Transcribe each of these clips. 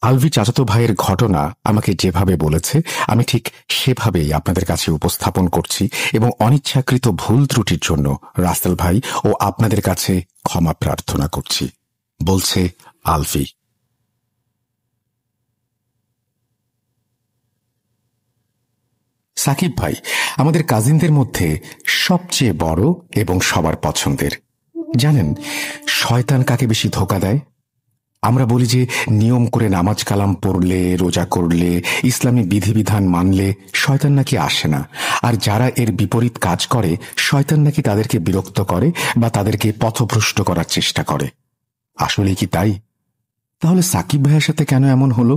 আলভি চাচাতো ভাইয়ের ঘটনা আমাকে যেভাবে বলেছে আমি ঠিক সেভাবেই আপনাদের কাছে উপস্থাপন করছি এবং অনিচ্ছাকৃত ভুল ত্রুটির জন্য রাসেল ভাই ও আপনাদের কাছে ক্ষমা প্রার্থনা করছি, বলছে আলভি। সাকিব ভাই আমাদের কাজিনদের মধ্যে সবচেয়ে বড় এবং সবার পছন্দের। জানেন শয়তান কাকে বেশি ধোঁকা দেয়? আমরা বলি যে নিয়ম করে নামাজ কালাম পড়লে, রোজা করলে, ইসলামী বিধিবিধান মানলে শয়তান নাকি আসে না, আর যারা এর বিপরীত কাজ করে শয়তান নাকি তাদেরকে বিরক্ত করে বা তাদেরকে পথভ্রষ্ট করার চেষ্টা করে। আসলে কি তাই? তাহলে সাকিব ভাইয়ের সাথে কেন এমন হলো?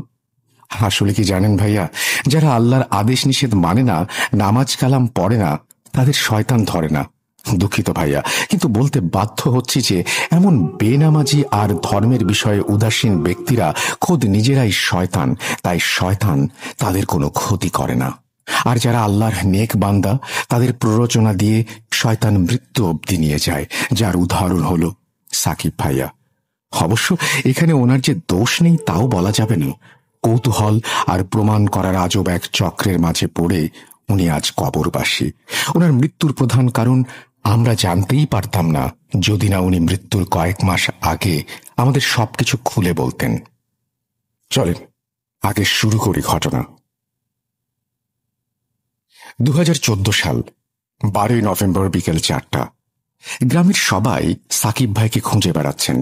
আসলে কি জানেন ভাইয়া, যারা আল্লাহর আদেশ নিষেধ মানে না, নামাজ কালাম পড়ে না, তাদের শয়তান ধরে না। দুঃখিত ভাইয়া, কিন্তু বলতে বাধ্য হচ্ছি যে এমন বেনামাজি আর ধর্মের বিষয়ে উদাসীন ব্যক্তিরা খোদ নিজেরাই শয়তান, তাই শয়তান তাদের কোনো ক্ষতি করে না। আর যারা আল্লাহর নেক বান্দা, তাদের প্ররোচনা দিয়ে শয়তান মৃত্যু অবধি নিয়ে যায়, যার উদাহরণ হলো সাকিব ভাইয়া। অবশ্য এখানে ওনার যে দোষ নেই তাও বলা যাবে না। কৌতূহল আর প্রমাণ করার আজব এক চক্রের মাঝে পড়ে উনি আজ কবরবাসী। ওনার মৃত্যুর প্রধান কারণ আমরা জানতেই পারতাম না যদি না উনি মৃত্যুর কয়েক মাস আগে আমাদের সবকিছু খুলে বলতেন। চলেন আগে শুরু করি ঘটনা। 2014 সাল 12 নভেম্বর বিকেল 4টা। গ্রামের সবাই সাকিব ভাইকে খুঁজে বেড়াচ্ছেন।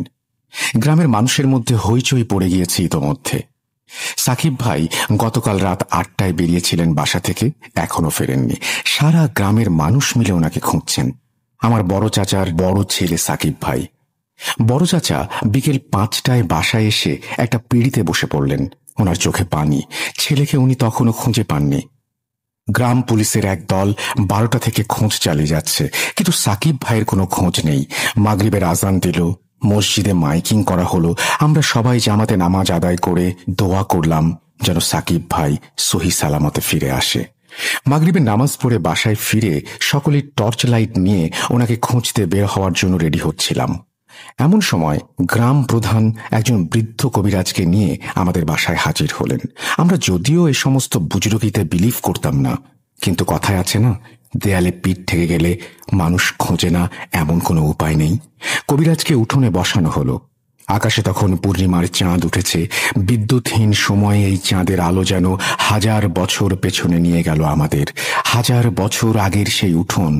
গ্রামের মানুষের মধ্যে হইচই পড়ে গিয়েছে ইতোমধ্যে। সাকিব ভাই গতকাল রাত 8টায় বেরিয়েছিলেন বাসা থেকে, এখনো ফেরেননি। সারা গ্রামের মানুষ মিলে ওনাকে খুঁজছেন। আমার বড় চাচার বড় ছেলে সাকিব ভাই। বড় চাচা বিকেল 5টায় বাসায় এসে একটা পিঁড়িতে বসে পড়লেন। ওনার চোখে পানি। ছেলেকে উনি তখনও খুঁজে পাননি। গ্রাম পুলিশের এক দল 12টা থেকে খোঁজ চালিয়ে যাচ্ছে, কিন্তু সাকিব ভাইয়ের কোনো খোঁজ নেই। মাগরিবের আজান দিল, মসজিদে মাইকিং করা হলো। আমরা সবাই জামাতে নামাজ আদায় করে দোয়া করলাম যেন সাকিব ভাই সহি সালামতে ফিরে আসে। মাগরিবের নামাজ পড়ে বাসায় ফিরে সকলেই টর্চ লাইট নিয়ে ওনাকে খুঁজতে বের হওয়ার জন্য রেডি হচ্ছিলাম। এমন সময় গ্রাম প্রধান একজন বৃদ্ধ কবিরাজকে নিয়ে আমাদের বাসায় হাজির হলেন। আমরা যদিও এ সমস্ত বুজরুকিতে বিলিভ করতাম না, কিন্তু কথায় আছে না, দেয়ালে পিঠ থেকে গেলে মানুষ খোঁজে না, এমন কোনো উপায় নেই। কবিরাজকে উঠোনে বসানো হলো। আকাশে তখন পূর্ণিমার চাঁদ উঠেছে। বিদ্যুৎহীন সময়ে এই চাঁদের আলো যেন 1000 বছর পেছনে নিয়ে গেল আমাদের। 1000 বছর আগের সেই উঠোন,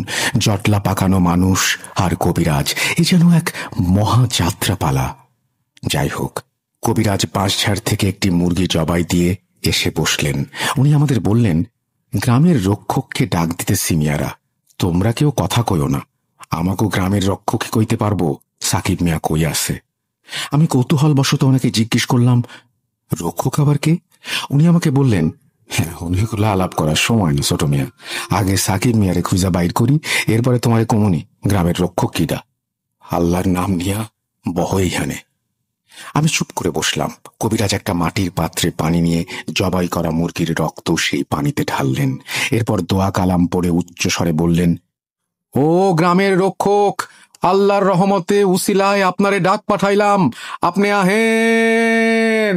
জটলা পাকানো মানুষ আর কবিরাজ, এ যেন এক মহাযাত্রাপালা। যাই হোক, কবিরাজ বাঁশঝাড় থেকে একটি মুরগি জবাই দিয়ে এসে বসলেন। উনি আমাদের বললেন, গ্রামের রক্ষককে ডাক দিতে সিমিয়ারা, তোমরা কেউ কথা কইও না। আমাকেও গ্রামের রক্ষককে কইতে পারবো সাকিব মিয়া কই আছে। আমি কৌতূহল বশত ওনাকে জিজ্ঞেস করলাম, রক্ষক আবার কে? উনি আমাকে বললেন, হ্যাঁ, অনেকগুলো আলাপ করার সময় না ছোট মিয়া, আগে সাকিব মিয়ারে খুঁজা বাইর করি, এরপরে তোমারে কমুনি গ্রামের রক্ষক কিডা। আল্লাহর নাম নিয়া বহ এইখানে। আমি চুপ করে বসলাম। কবিরাজ একটা মাটির পাত্রে পানি নিয়ে জবাই করা মুরগির রক্ত সেই পানিতে ঢাললেন। এরপর দোয়া কালাম পড়ে উচ্চ স্বরে বললেন, ও গ্রামের রক্ষক, আল্লাহর রহমতে উসিলায় আপনারে ডাক পাঠাইলাম, আপনি আহেন।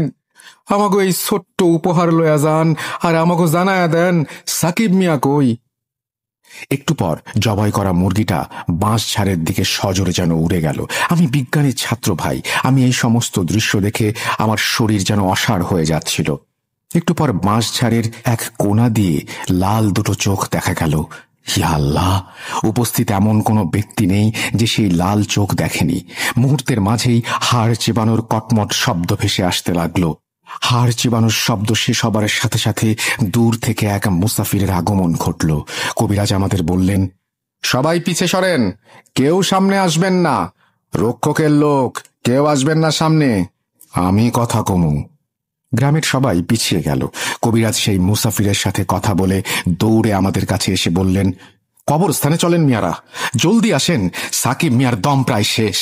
আমাকে এই ছোট্ট উপহার লয়া যান আর আমাকে জানায়া দেন সাকিব মিয়া কই। একটু পর জবাই করা মুরগিটা বাঁশঝাড়ের দিকে সজোরে যেন উড়ে গেল। আমি বিজ্ঞানের ছাত্র ভাই, আমি এই সমস্ত দৃশ্য দেখে আমার শরীর যেন অসাড় হয়ে যাচ্ছিল। একটু পর বাঁশঝাড়ের এক কোণা দিয়ে লাল দুটো চোখ দেখা গেল। ইয়া আল্লাহ, উপস্থিত এমন কোনো ব্যক্তি নেই যে সেই লাল চোখ দেখেনি। মুহূর্তের মাঝেই হাড় চেবানোর কটমট শব্দ ভেসে আসতে লাগলো। হাড় চিবানোর শব্দ শেষ হবার সাথে সাথে দূর থেকে এক মুসাফিরের আগমন ঘটল। কবিরাজ আমাদের বললেন, সবাই পিছে সরেন, কেউ সামনে আসবেন না। রক্ষকের লোক, কেউ আসবেন না সামনে, আমি কথা কমু। গ্রামের সবাই পিছিয়ে গেল। কবিরাজ সেই মুসাফিরের সাথে কথা বলে দৌড়ে আমাদের কাছে এসে বললেন, কবরস্থানে চলেন মিয়ারা, জলদি আসেন, সাকিব মিয়ার দম প্রায় শেষ।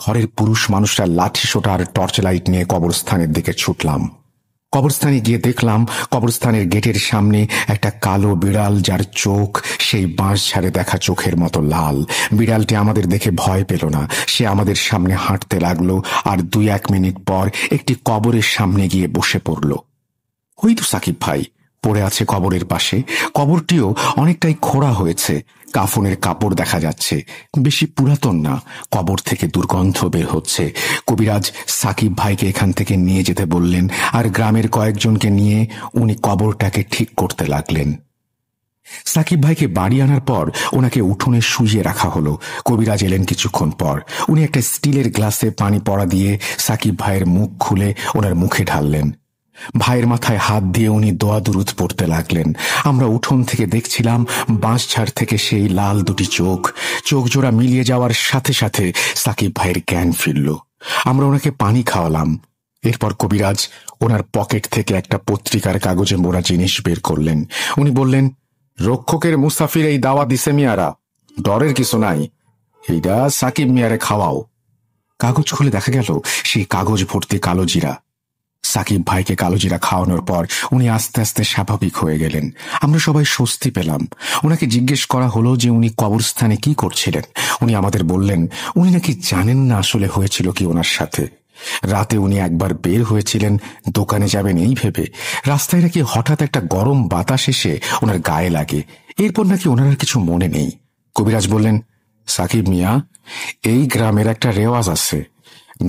ঘরের পুরুষ মানুষরা লাঠি সোটা আর টর্চ লাইট নিয়ে কবরস্থানের দিকে ছুটলাম। কবরস্থানে গিয়ে দেখলাম কবরস্থানের গেটের সামনে একটা কালো বিড়াল, যার চোখ সেই বাঁশঝাড়ে দেখা চোখের মতো লাল। বিড়ালটি আমাদের দেখে ভয় পেল না, সে আমাদের সামনে হাঁটতে লাগলো আর 2-1 মিনিট পর একটি কবরের সামনে গিয়ে বসে পড়ল। ওই তো সাকিব ভাই পড়ে আছে কবরের পাশে। কবরটিও অনেকটাই খোঁড়া হয়েছে, কাফনের কাপড় দেখা যাচ্ছে, বেশি পুরাতন না। কবর থেকে দুর্গন্ধ বের হচ্ছে। কবিরাজ সাকিব ভাইকে এখান থেকে নিয়ে যেতে বললেন, আর গ্রামের কয়েকজনকে নিয়ে উনি কবরটাকে ঠিক করতে লাগলেন। সাকিব ভাইকে বাড়ি আনার পর ওনাকে উঠোনে শুইয়ে রাখা হলো। কবিরাজ এলেন কিছুক্ষণ পর। উনি একটা স্টিলের গ্লাসে পানি পড়া দিয়ে সাকিব ভাইয়ের মুখ খুলে ওনার মুখে ঢাললেন। ভাইয়ের মাথায় হাত দিয়ে উনি দোয়া দুরুদ পড়তে লাগলেন। আমরা উঠোন থেকে দেখছিলাম বাঁশঝাড় থেকে সেই লাল দুটি চোখ। চোখ জোড়া মিলিয়ে যাওয়ার সাথে সাথে সাকিব ভাইয়ের জ্ঞান ফিরল। আমরা ওনাকে পানি খাওয়ালাম। এরপর কবিরাজ ওনার পকেট থেকে একটা পত্রিকার কাগজে মোড়া জিনিস বের করলেন। উনি বললেন, রক্ষকের মুসাফির এই দাওয়া দিছে মিয়ারা, ডরের কিছু নাই, এইটা সাকিব মিয়ারে খাওয়াও। কাগজ খুলে দেখা গেল সেই কাগজ ভর্তি কালো জিরা। সাকিব ভাইকে কালোজিরা খাওয়ানোর পর উনি আস্তে আস্তে স্বাভাবিক হয়ে গেলেন। আমরা সবাই স্বস্তি পেলাম। ওনাকে জিজ্ঞেস করা হলো যে উনি কবরস্থানে কি করছিলেন। উনি আমাদের বললেন উনি নাকি জানেন না আসলে হয়েছিল কি ওনার সাথে। রাতে উনি একবার বের হয়েছিলেন দোকানে যাবেন এই ভেবে। রাস্তায় নাকি হঠাৎ একটা গরম বাতাস এসে ওনার গায়ে লাগে। এরপর নাকি ওনার আর কিছু মনে নেই। কবিরাজ বললেন, সাকিব মিয়া, এই গ্রামের একটা রেওয়াজ আছে,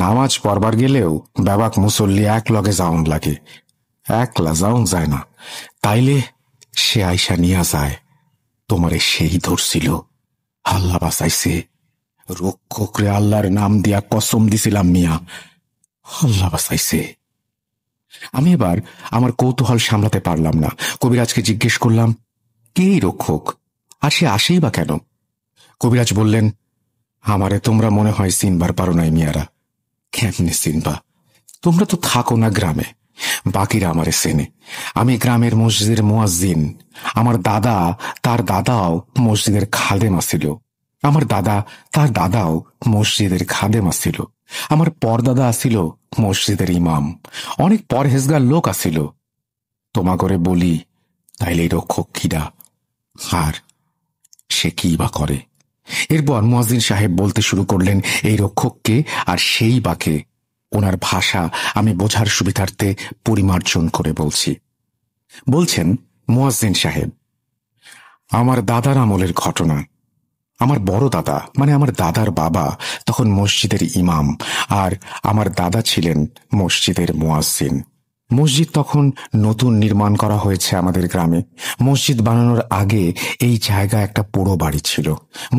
নামাজ পড়বার গেলেও বাবাক মুসল্লি এক লগে যাওন লাগে, একলা যাওন যায় না, তাইলে সে আইসা নিয়া যায়। তোমারে সেই ধরছিল, আল্লাহ বাঁচাইছে। রক্ষকরে আল্লাহর নাম দিয়া কসম দিছিলাম মিয়া, আল্লাহ বাঁচাইছে। আমি এবার আমার কৌতূহল সামলাতে পারলাম না। কবিরাজকে জিজ্ঞেস করলাম, কে এই রক্ষক, আর সে আসেই বা কেন? কবিরাজ বললেন, আমারে তোমরা মনে হয় চিনবার পারো নাই মিয়ারা। কেমনে চিনবা? তোমরা তো থাকো না গ্রামে, বাকিরা আমারে চেনে। আমি গ্রামের মসজিদের মুয়াজ্জিন। আমার দাদা তার দাদাও মসজিদের খাদেম আছিল। আমার দাদা তার দাদাও মসজিদের খাদেম আছিল। আমার পরদাদা আছিল মসজিদের ইমাম। অনেক পরহেজগার লোক আছিল। তোমা করে বলি, তাইলে রক্ষক কিডা, আর সে কি বা করে? এরপর মুয়াজ্জিন সাহেব বলতে শুরু করলেন এই রক্ষককে আর সেই বাকে। ওনার ভাষা আমি বোঝার সুবিধার্থে পরিমার্জন করে বলছি। বলছেন মুয়াজ্জিন সাহেব, আমার দাদার আমলের ঘটনা। আমার বড় দাদা মানে আমার দাদার বাবা তখন মসজিদের ইমাম, আর আমার দাদা ছিলেন মসজিদের মুয়াজ্জিন। মসজিদ তখন নতুন নির্মাণ করা হয়েছে আমাদের গ্রামে। মসজিদ বানানোর আগে এই জায়গা একটা পোড়ো বাড়ি ছিল।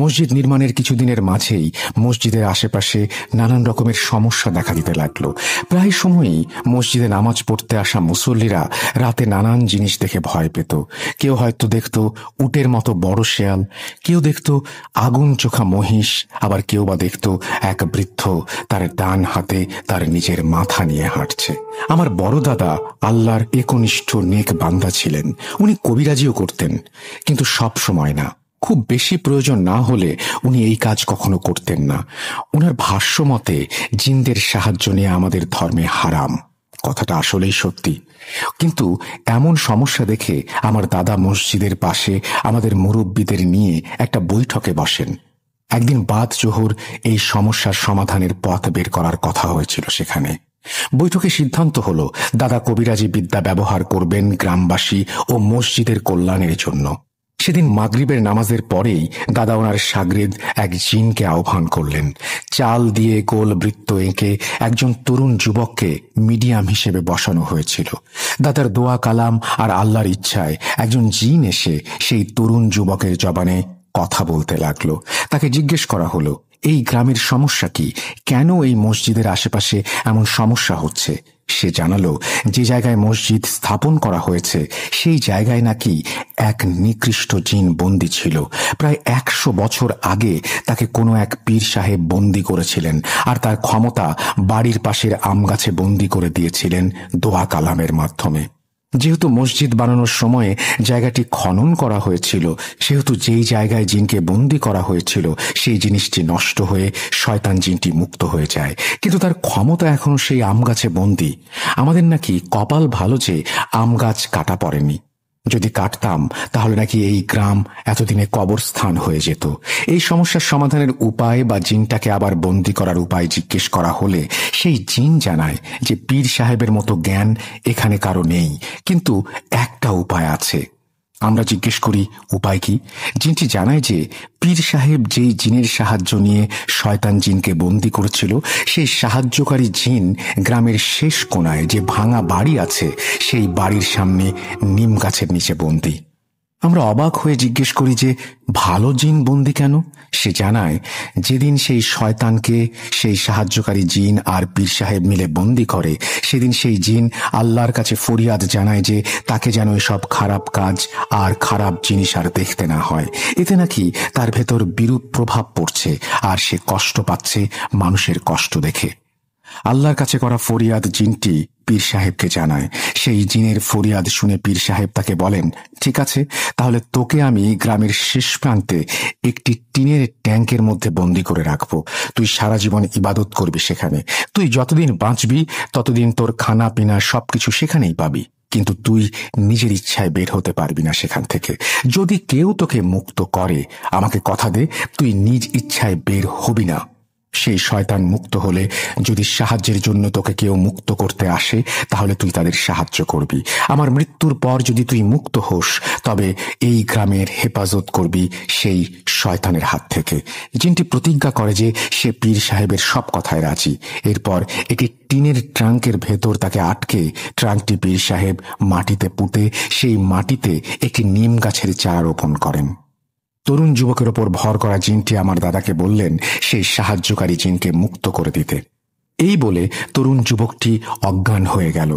মসজিদ নির্মাণের কিছুদিনের মাঝেই মসজিদের আশেপাশে নানান রকমের সমস্যা দেখা দিতে লাগলো। প্রায় সময়ই মসজিদে নামাজ পড়তে আসা মুসল্লিরা রাতে নানান জিনিস দেখে ভয় পেত। কেউ হয়তো দেখত উটের মতো বড় শেয়াল, কেউ দেখত আগুন চোখা মহিষ, আবার কেউ বা দেখত এক বৃদ্ধ তার ডান হাতে তার নিজের মাথা নিয়ে হাঁটছে। আমার বড় দাদা আল্লাহর একনিষ্ঠ নেক বান্দা ছিলেন। উনি কবিরাজিও করতেন, কিন্তু সব সময় না। খুব বেশি প্রয়োজন না হলে উনি এই কাজ কখনো করতেন না। ওনার ভাষ্য মতে জিনদের সাহায্য নিয়ে আমাদের ধর্মে হারাম। কথাটা আসলেই সত্যি। কিন্তু এমন সমস্যা দেখে আমার দাদা মসজিদের পাশে আমাদের মুরব্বীদের নিয়ে একটা বৈঠকে বসেন। একদিন বাদ জোহর এই সমস্যার সমাধানের পথ বের করার কথা হয়েছিল সেখানে। বৈঠকে সিদ্ধান্ত হলো দাদা কবিরাজি বিদ্যা ব্যবহার করবেন গ্রামবাসী ও মসজিদের কল্যাণের জন্য। সেদিন মাগরিবের নামাজের পরেই দাদা ওনার শাগরেদ এক জিনকে আহ্বান করলেন। চাল দিয়ে গোল বৃত্ত এঁকে একজন তরুণ যুবককে মিডিয়াম হিসেবে বসানো হয়েছিল। দাদার দোয়া কালাম আর আল্লাহর ইচ্ছায় একজন জিন এসে সেই তরুণ যুবকের জবানে কথা বলতে লাগলো। তাকে জিজ্ঞেস করা হলো এই গ্রামের সমস্যা কি, কেন এই মসজিদের আশেপাশে এমন সমস্যা হচ্ছে। সে জানালো যে জায়গায় মসজিদ স্থাপন করা হয়েছে সেই জায়গায় নাকি এক নিকৃষ্ট জিন বন্দী ছিল। প্রায় 100 বছর আগে তাকে কোনো এক পীর সাহেব বন্দী করেছিলেন, আর তার ক্ষমতা বাড়ির পাশের আম গাছে বন্দী করে দিয়েছিলেন দোয়া কালামের মাধ্যমে। যেহেতু মসজিদ বানানোর সময়ে জায়গাটি খনন করা হয়েছিল, সেহেতু যেই জায়গায় জিনকে বন্দী করা হয়েছিল সেই জিনিসটি নষ্ট হয়ে শয়তান জিনটি মুক্ত হয়ে যায়। কিন্তু তার ক্ষমতা এখনো সেই আম গাছে বন্দী। আমাদের নাকি কপাল ভালো যে আম গাছ কাটা পড়েনি। যদি কাটতাম তাহলে নাকি এই গ্রাম এতদিনে কবরস্থান হয়ে যেত। এই সমস্যার সমাধানের উপায় বা জিনটাকে আবার বন্দী করার উপায় জিজ্ঞেস করা হলে সেই জিন জানায় যে পীর সাহেবের মতো জ্ঞান এখানে কারো নেই, কিন্তু একটা উপায় আছে। আমরা জিজ্ঞেস করি উপায় কি? জিনটি জানায় যে পীর সাহেব যেই জিনের সাহায্য নিয়ে শয়তান জিনকে বন্দী করেছিল, সেই সাহায্যকারী জিন গ্রামের শেষ কোণায় যে ভাঙা বাড়ি আছে সেই বাড়ির সামনে নিম গাছের নিচে বন্দী। আমরা অবাক হয়ে জিজ্ঞেস করি যে ভালো জিন বন্দী কেন? সে জানায় যেদিন সেই শয়তানকে সেই সাহায্যকারী জিন আর পীর সাহেব মিলে বন্দী করে, সেদিন সেই জিন আল্লাহর কাছে ফরিয়াদ জানায় যে তাকে যেন এসব খারাপ কাজ আর খারাপ জিনিস আর দেখতে না হয়। এতে নাকি তার ভেতর বিরূপ প্রভাব পড়ছে আর সে কষ্ট পাচ্ছে মানুষের কষ্ট দেখে। আল্লাহর কাছে করা ফরিয়াদ জিনটি পীর সাহেবকে জানায়। সেই জিনের ফরিয়াদ শুনে পীর সাহেব তাকে বলেন, ঠিক আছে, তাহলে তোকে আমি গ্রামের শেষ প্রান্তে একটি টিনের ট্যাঙ্কের মধ্যে বন্দী করে রাখবো। তুই সারা জীবন ইবাদত করবি সেখানে। তুই যতদিন বাঁচবি ততদিন তোর খানা পিনা সবকিছু সেখানেই পাবি, কিন্তু তুই নিজের ইচ্ছায় বের হতে পারবি না সেখান থেকে। যদি কেউ তোকে মুক্ত করে, আমাকে কথা দে তুই নিজ ইচ্ছায় বের হবি না। সেই শয়তান মুক্ত হলে যদি সাহায্যের জন্য তোকে কেউ মুক্ত করতে আসে, তাহলে তুই তাদের সাহায্য করবি। আমার মৃত্যুর পর যদি তুই মুক্ত হোস, তবে এই গ্রামের হেফাজত করবি সেই শয়তানের হাত থেকে। জিনটি প্রতিজ্ঞা করে যে সে পীর সাহেবের সব কথায় রাজি। এরপর একটি টিনের ট্রাঙ্কের ভেতর তাকে আটকে ট্রাঙ্কটি পীর সাহেব মাটিতে পুঁতে সেই মাটিতে একটি নিম গাছের চারা রোপণ করেন। তরুণ যুবকের ওপর ভর করা জিনটি আমার দাদাকে বললেন সেই সাহায্যকারী জিনকে মুক্ত করে দিতে। এই বলে তরুণ যুবকটি অজ্ঞান হয়ে গেল।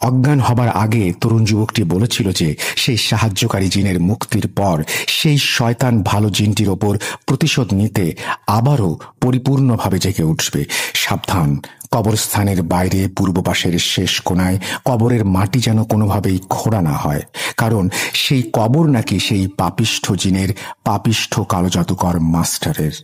অজ্ঞান হবার আগে তরুণ যুবকটি বলেছিল যে সেই সাহায্যকারী জিনের মুক্তির পর সেই শয়তান ভালো জিনটির ওপর প্রতিশোধ নিতে আবারও পরিপূর্ণভাবে জেগে উঠবে। সাবধান, কবরস্থানের বাইরে পূর্ব পাশের শেষ কোণায় কবরের মাটি যেন কোনোভাবেই খোঁড়া না হয়, কারণ সেই কবর নাকি সেই পাপিষ্ঠ জিনের পাপিষ্ঠ কালো জাদুকর মাস্টারের।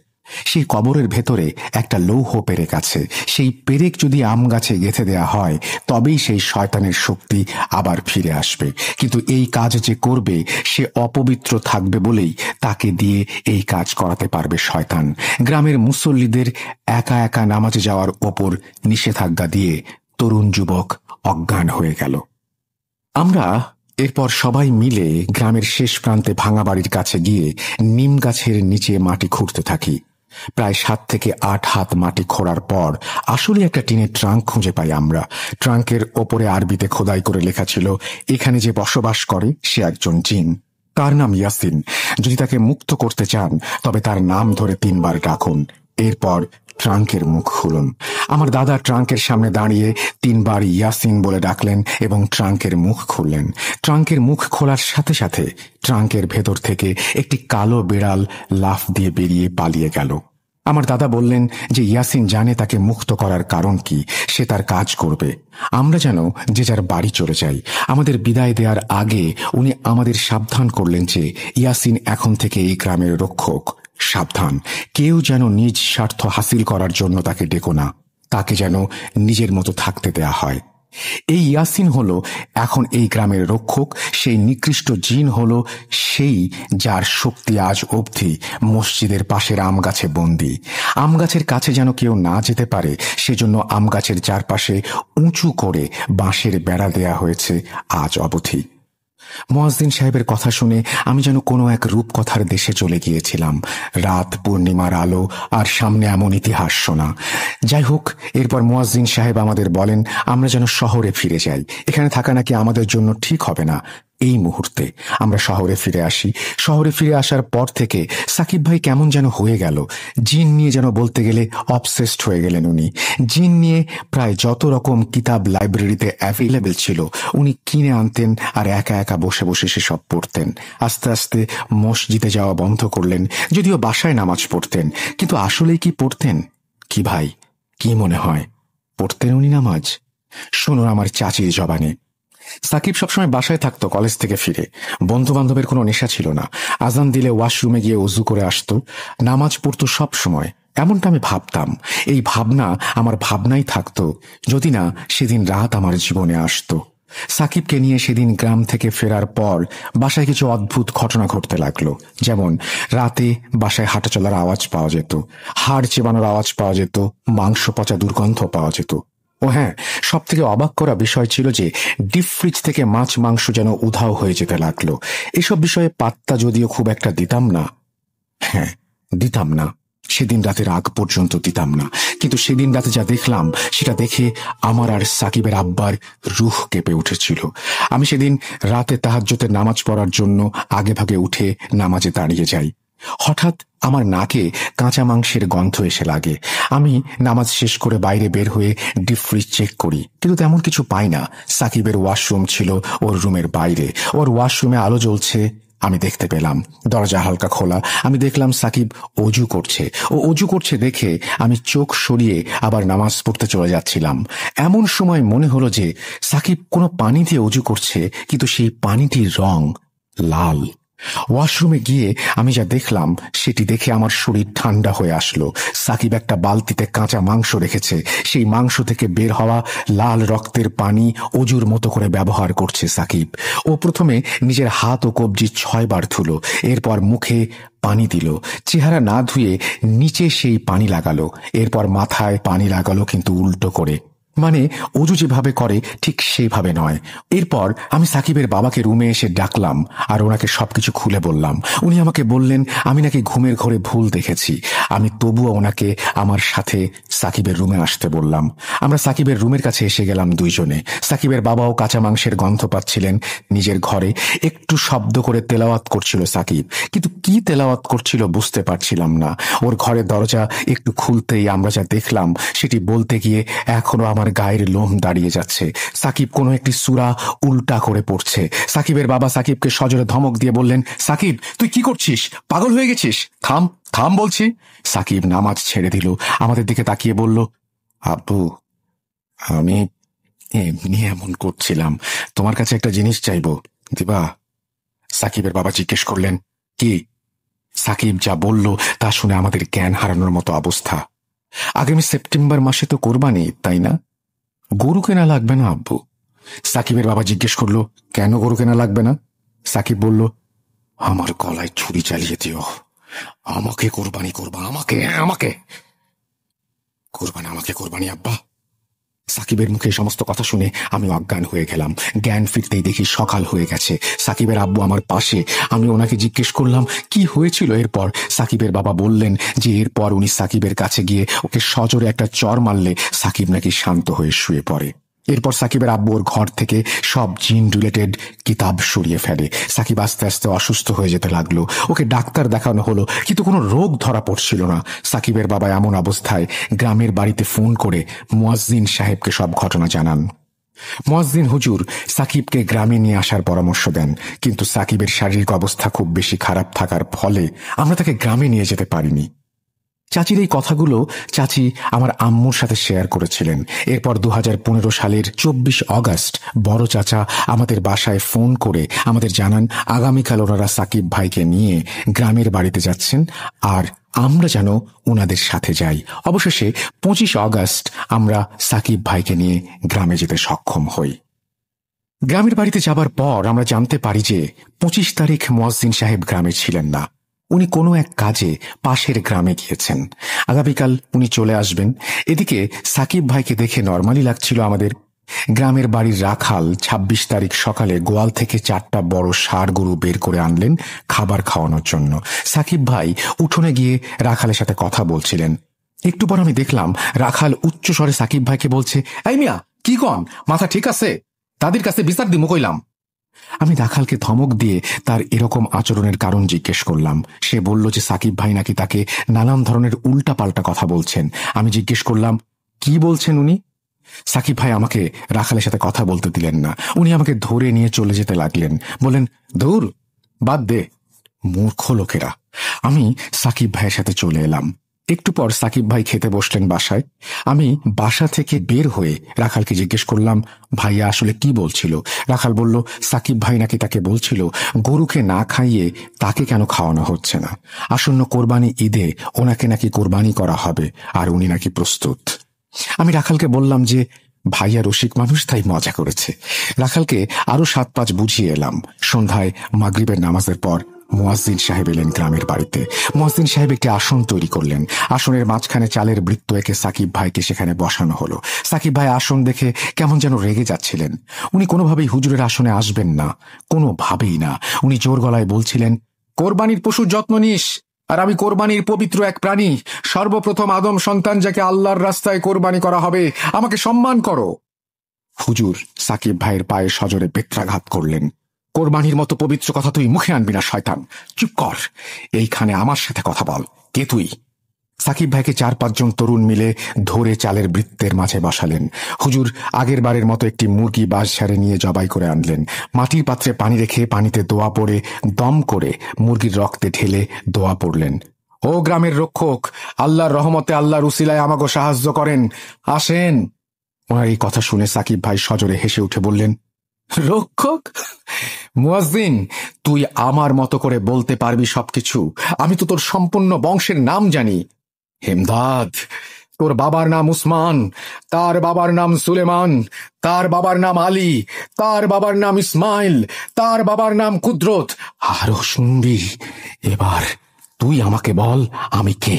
সেই কবরের ভেতরে একটা লৌহ পেরেক আছে। সেই পেরেক যদি আম গাছে গেঁথে দেয়া হয়, তবেই সেই শয়তানের শক্তি আবার ফিরে আসবে। কিন্তু এই কাজ যে করবে সে অপবিত্র থাকবে বলেই তাকে দিয়ে এই কাজ করাতে পারবে শয়তান। গ্রামের মুসল্লিদের একা একা নামাজে যাওয়ার ওপর নিষেধাজ্ঞা দিয়ে তরুণ যুবক অজ্ঞান হয়ে গেল। আমরা এরপর সবাই মিলে গ্রামের শেষ প্রান্তে ভাঙা বাড়ির কাছে গিয়ে নিম গাছের নিচে মাটি খুঁড়তে থাকি। প্রায় 7 থেকে 8 হাত মাটি খোঁড়ার পর আসলে একটা টিনের ট্রাঙ্ক খুঁজে পাই আমরা। ট্রাঙ্কের ওপরে আরবিতে খোদাই করে লেখা ছিল, এখানে যে বসবাস করে সে একজন জিন, তার নাম ইয়াসিন। যদি তাকে মুক্ত করতে চান তবে তার নাম ধরে 3 বার ডাকুন। এরপর ট্রাঙ্কের মুখ খুলুন। আমার দাদা ট্রাঙ্কের সামনে দাঁড়িয়ে 3 বার ইয়াসিন বলে ডাকলেন এবং ট্রাঙ্কের মুখ খুললেন। ট্রাঙ্কের মুখ খোলার সাথে সাথে ট্রাঙ্কের ভেতর থেকে একটি কালো বিড়াল লাফ দিয়ে বেরিয়ে পালিয়ে গেল। আমার দাদা বললেন যে ইয়াসিন জানে তাকে মুক্ত করার কারণ কি, সে তার কাজ করবে। আমরা যেন যে যার বাড়ি চলে যাই। আমাদের বিদায় দেওয়ার আগে উনি আমাদের সাবধান করলেন যে ইয়াসিন এখন থেকে এই গ্রামের রক্ষক। সাবধান, কেউ যেন নিজ স্বার্থ হাসিল করার জন্য তাকে ডেকো না, তাকে যেন নিজের মতো থাকতে দেয়া হয়। এই ইয়াসিন হলো এখন এই গ্রামের রক্ষক। সেই নিকৃষ্ট জিন হলো সেই যার শক্তি আজ অবধি মসজিদের পাশের আম গাছে বন্দী। আম গাছের কাছে যেন কেউ না যেতে পারে সেজন্য আম গাছের চারপাশে উঁচু করে বাঁশের বেড়া দেয়া হয়েছে আজ অবধি। মুয়াজ্জিন সাহেবের কথা শুনে আমি যেন কোনো এক রূপকথার দেশে চলে গিয়েছিলাম। রাত, পূর্ণিমার আলো আর সামনে এমন ইতিহাস শোনা। যাই হোক, এরপর মুয়াজ্জিন সাহেব আমাদের বলেন আমরা যেন শহরে ফিরে যাই, এখানে থাকা নাকি আমাদের জন্য ঠিক হবে না। এই মুহূর্তে আমরা শহরে ফিরে আসি। শহরে ফিরে আসার পর থেকে সাকিব ভাই কেমন যেন হয়ে গেল। জিন নিয়ে যেন বলতে গেলে অবসেসড হয়ে গেলেন উনি। জিন নিয়ে প্রায় যত রকম কিতাব লাইব্রেরিতে অ্যাভেলেবেল ছিল উনি কিনে আনতেন আর একা একা বসে বসে সেসব পড়তেন। আস্তে আস্তে মসজিদে যাওয়া বন্ধ করলেন, যদিও বাসায় নামাজ পড়তেন। কিন্তু আসলেই কি পড়তেন? কি ভাই, কি মনে হয় পড়তেন উনি নামাজ? শোনো আমার চাচির জবানে। সাকিব সবসময় বাসায় থাকতো কলেজ থেকে ফিরে। বন্ধু বান্ধবের কোনো নেশা ছিল না। আজান দিলে ওয়াশরুমে গিয়ে উজু করে আসতো, নামাজ পড়তো সব সময়। এমনটা আমি ভাবতাম। এই ভাবনা আমার ভাবনাই থাকতো যদি না সেদিন রাত আমার জীবনে আসতো। সাকিবকে নিয়ে সেদিন গ্রাম থেকে ফেরার পর বাসায় কিছু অদ্ভুত ঘটনা ঘটতে লাগলো। যেমন রাতে বাসায় হাঁটা চলার আওয়াজ পাওয়া যেত, হাড় চেবানোর আওয়াজ পাওয়া যেত, মাংস পচা দুর্গন্ধ পাওয়া যেত। ও হ্যাঁ, সব থেকে অবাক করা বিষয় ছিল যে ডিপ ফ্রিজ থেকে মাছ মাংস যেন উধাও হয়ে যেতে লাগলো। এসব বিষয়ে পাত্তা যদিও খুব একটা দিতাম না। হ্যাঁ, দিতাম না, সেদিন রাতের আগ পর্যন্ত দিতাম না। কিন্তু সেদিন রাতে যা দেখলাম সেটা দেখে আমার আর সাকিবের আব্বার রুহ কেঁপে উঠেছিল। আমি সেদিন রাতে তাহাজ্জুদের নামাজ পড়ার জন্য আগে ভাগে উঠে নামাজে দাঁড়িয়ে যাই। হঠাৎ আমার নাকে কাঁচা মাংসের গন্ধ এসে লাগে। আমি নামাজ শেষ করে বাইরে বের হয়ে ডিপ ফ্রিজ চেক করি, কিন্তু তেমন কিছু পাই না। সাকিবের ওয়াশরুম ছিল ওর রুমের বাইরে। ওর ওয়াশরুমে আলো জ্বলছে, আমি দেখতে পেলাম। দরজা হালকা খোলা, আমি দেখলাম সাকিব অজু করছে। ও অজু করছে দেখে আমি চোখ সরিয়ে আবার নামাজ পড়তে চলে যাচ্ছিলাম। এমন সময় মনে হলো যে সাকিব কোনো পানি দিয়ে অজু করছে, কিন্তু সেই পানিটির রং লাল। ওয়াশরুমে গিয়ে আমি যা দেখলাম সেটি দেখে আমার শরীর ঠান্ডা হয়ে আসলো। সাকিব একটা বালতিতে কাঁচা মাংস রেখেছে, সেই মাংস থেকে বের হওয়া লাল রক্তের পানি অজুর মতো করে ব্যবহার করছে সাকিব। ও প্রথমে নিজের হাত ও কবজি 6 বার ধুলো, এরপর মুখে পানি দিল, চেহারা না ধুয়ে নিচে সেই পানি লাগালো, এরপর মাথায় পানি লাগালো, কিন্তু উল্টো করে, মানে অজু যেভাবে করে ঠিক সেইভাবে নয়। এরপর আমি সাকিবের বাবাকে রুমে এসে ডাকলাম আর ওনাকে সবকিছু খুলে বললাম। উনি আমাকে বললেন আমি নাকি ঘুমের ঘরে ভুল দেখেছি। আমি তবুও ওনাকে আমার সাথে সাকিবের রুমে আসতে বললাম। আমরা সাকিবের রুমের কাছে এসে গেলাম দুইজনে। সাকিবের বাবাও কাঁচা মাংসের গন্ধ পাচ্ছিলেন নিজের ঘরে। একটু শব্দ করে তেলাওয়াত করছিল সাকিব, কিন্তু কি তেলাওয়াত করছিল বুঝতে পারছিলাম না। ওর ঘরের দরজা একটু খুলতেই আমরা যা দেখলাম সেটি বলতে গিয়ে এখনো আমার গায়ের লোম দাঁড়িয়ে যাচ্ছে। সাকিব কোনো একটি সূরা উল্টা করে পড়ছে। সাকিবের বাবা সাকিবকে সজোরে ধমক দিয়ে বললেন, সাকিব তুই কি করছিস? পাগল হয়ে গেছিস? থাম থাম বলছি। সাকিব নামাজ ছেড়ে দিল, আমাদের দিকে তাকিয়ে বলল, আব্বু আমি এমনি এমন করছিলাম, তোমার কাছে একটা জিনিস চাইবো, দিবা? সাকিবের বাবা জিজ্ঞেস করলেন, কি? সাকিব যা বলল তা শুনে আমাদের জ্ঞান হারানোর মতো অবস্থা। আগামী সেপ্টেম্বর মাসে তো কোরবানি, তাই না? গরু কেনা লাগবে না আব্বু। সাকিবের বাবা জিজ্ঞেস করলো, কেন গরু কেনা লাগবে না? সাকিব বলল, আমার গলায় ছুরি চালিয়ে দিও, আমাকে কোরবানি করবা, আমাকে আমাকে কোরবানি, আমাকে কোরবানি আব্বা। সাকিবের মুখে সমস্ত কথা শুনে আমি অজ্ঞান হয়ে গেলাম। জ্ঞান ফিরতেই দেখি সকাল হয়ে গেছে। সাকিবের আব্বু আমার পাশে। আমি ওনাকে জিজ্ঞেস করলাম কি হয়েছিল। এরপর সাকিবের বাবা বললেন যে এরপর উনি সাকিবের কাছে গিয়ে ওকে সজোরে একটা চড় মারলে সাকিব নাকি শান্ত হয়ে শুয়ে পড়ে। এরপর সাকিবের আব্বু ওর ঘর থেকে সব জিন রিলেটেড কিতাব সরিয়ে ফেলে। সাকিব আস্তে আস্তে অসুস্থ হয়ে যেতে লাগলো। ওকে ডাক্তার দেখানো হলো, কিন্তু কোনো রোগ ধরা পড়ছিল না। সাকিবের বাবা এমন অবস্থায় গ্রামের বাড়িতে ফোন করে মুয়াজ্জিন সাহেবকে সব ঘটনা জানান। মুয়াজ্জিন হুজুর সাকিবকে গ্রামে নিয়ে আসার পরামর্শ দেন, কিন্তু সাকিবের শারীরিক অবস্থা খুব বেশি খারাপ থাকার ফলে আমরা তাকে গ্রামে নিয়ে যেতে পারিনি। চাচির এই কথাগুলো চাচি আমার আম্মুর সাথে শেয়ার করেছিলেন। এরপর 2015 সালের 24 অগস্ট বড় চাচা আমাদের বাসায় ফোন করে আমাদের জানান আগামীকাল ওনারা সাকিব ভাইকে নিয়ে গ্রামের বাড়িতে যাচ্ছেন আর আমরা যেন ওনাদের সাথে যাই। অবশেষে 25 অগস্ট আমরা সাকিব ভাইকে নিয়ে গ্রামে যেতে সক্ষম হই। গ্রামের বাড়িতে যাবার পর আমরা জানতে পারি যে 25 তারিখ মুয়াজ্জিন সাহেব গ্রামে ছিলেন না। উনি কোনো এক কাজে পাশের গ্রামে গিয়েছেন। আগামীকাল উনি চলে আসবেন। এদিকে সাকিব ভাইকে দেখে নরমালি লাগছিল আমাদের। গ্রামের বাড়ির রাখাল 26 তারিখ সকালে গোয়াল থেকে 4টা বড় ষাঁড় গরু বের করে আনলেন খাবার খাওয়ানোর জন্য। সাকিব ভাই উঠোনে গিয়ে রাখালের সাথে কথা বলছিলেন। একটু পর আমি দেখলাম রাখাল উচ্চ স্বরে সাকিব ভাইকে বলছে, এই মিয়া কি কন, মাথা ঠিক আছে? তাদের কাছে বিচার দিমু কইলাম। আমি রাখালকে ধমক দিয়ে তার এরকম আচরণের কারণ জিজ্ঞেস করলাম। সে বলল যে সাকিব ভাই নাকি তাকে নানান ধরনের উল্টা পাল্টা কথা বলছেন। আমি জিজ্ঞেস করলাম, কি বলছেন উনি? সাকিব ভাই আমাকে রাখালের সাথে কথা বলতে দিলেন না। উনি আমাকে ধরে নিয়ে চলে যেতে লাগলেন। বলেন, দূর বাদ দে, মূর্খ লোকেরা। আমি সাকিব ভাইয়ের সাথে চলে এলাম। একটু পর সাকিব ভাই খেতে বসলেন বাসায়। আমি বাসা থেকে বের হয়ে রাখালকে জিজ্ঞেস করলাম, ভাইয়া আসলে কি বলছিল? রাখাল বলল, সাকিব ভাই নাকি তাকে বলছিল গরুকে না খাইয়ে তাকে কেন খাওয়ানো হচ্ছে না। আসন্ন কোরবানি ঈদে ওনাকে নাকি কোরবানি করা হবে, আর উনি নাকি প্রস্তুত। আমি রাখালকে বললাম যে ভাইয়া রসিক মানুষ, তাই মজা করেছে। রাখালকে আরো 7-5 বুঝিয়ে এলাম। সন্ধ্যায় মাগরিবের নামাজের পর মুয়াজ্জিন সাহেব এলেন গ্রামের বাড়িতে। মুয়াজ্জিন সাহেব একটি আসন তৈরি করলেন। আসনের মাঝখানে চালের বৃত্ত এঁকে সাকিব ভাইকে সেখানে বসানো হলো। সাকিব ভাই আসন দেখে কেমন যেন রেগে যাচ্ছিলেন। উনি কোনোভাবেই হুজুরের আসনে আসবেন না, কোনোভাবেই না। উনি জোর গলায় বলছিলেন, কোরবানির পশুর যত্ন নিস, আর আমি কোরবানির পবিত্র এক প্রাণী, সর্বপ্রথম আদম সন্তান যাকে আল্লাহর রাস্তায় কোরবানি করা হবে, আমাকে সম্মান করো। হুজুর সাকিব ভাইয়ের পায়ে সজোরে বেত্রাঘাত করলেন। কোরবানির মতো পবিত্র কথা তুই মুখে আনবি না শয়তান, চুপ কর। এইখানে আমার সাথে কথা বল, কে তুই? সাকিব ভাইকে 4-5 জন তরুণ মিলে ধরে চালের বৃত্তের মাঝে বসালেন। হুজুর আগের বারের মতো একটি মুরগি বাঁশ ঝাড়ে নিয়ে জবাই করে আনলেন। মাটির পাত্রে পানি রেখে পানিতে দোয়া পড়ে দম করে মুরগির রক্তে ঢেলে দোয়া পড়লেন। ও গ্রামের রক্ষক, আল্লাহর রহমতে আল্লাহর উসিলায় আমাকে সাহায্য করেন, আসেন। ওনার এই কথা শুনে সাকিব ভাই সজোরে হেসে উঠে বললেন, রক্ষক? মুয়াজ্জিন, তুই আমার মতো করে বলতে পারবি সবকিছু? আমি তো তোর সম্পূর্ণ বংশের নাম জানি। হেমদাদ, তোর বাবার নাম উসমান, তার বাবার নাম সুলেমান, তার বাবার নাম আলী, তার বাবার নাম ইসমাইল, তার বাবার নাম কুদরত। আরো শুনবি। এবার তুই আমাকে বল, আমি কে?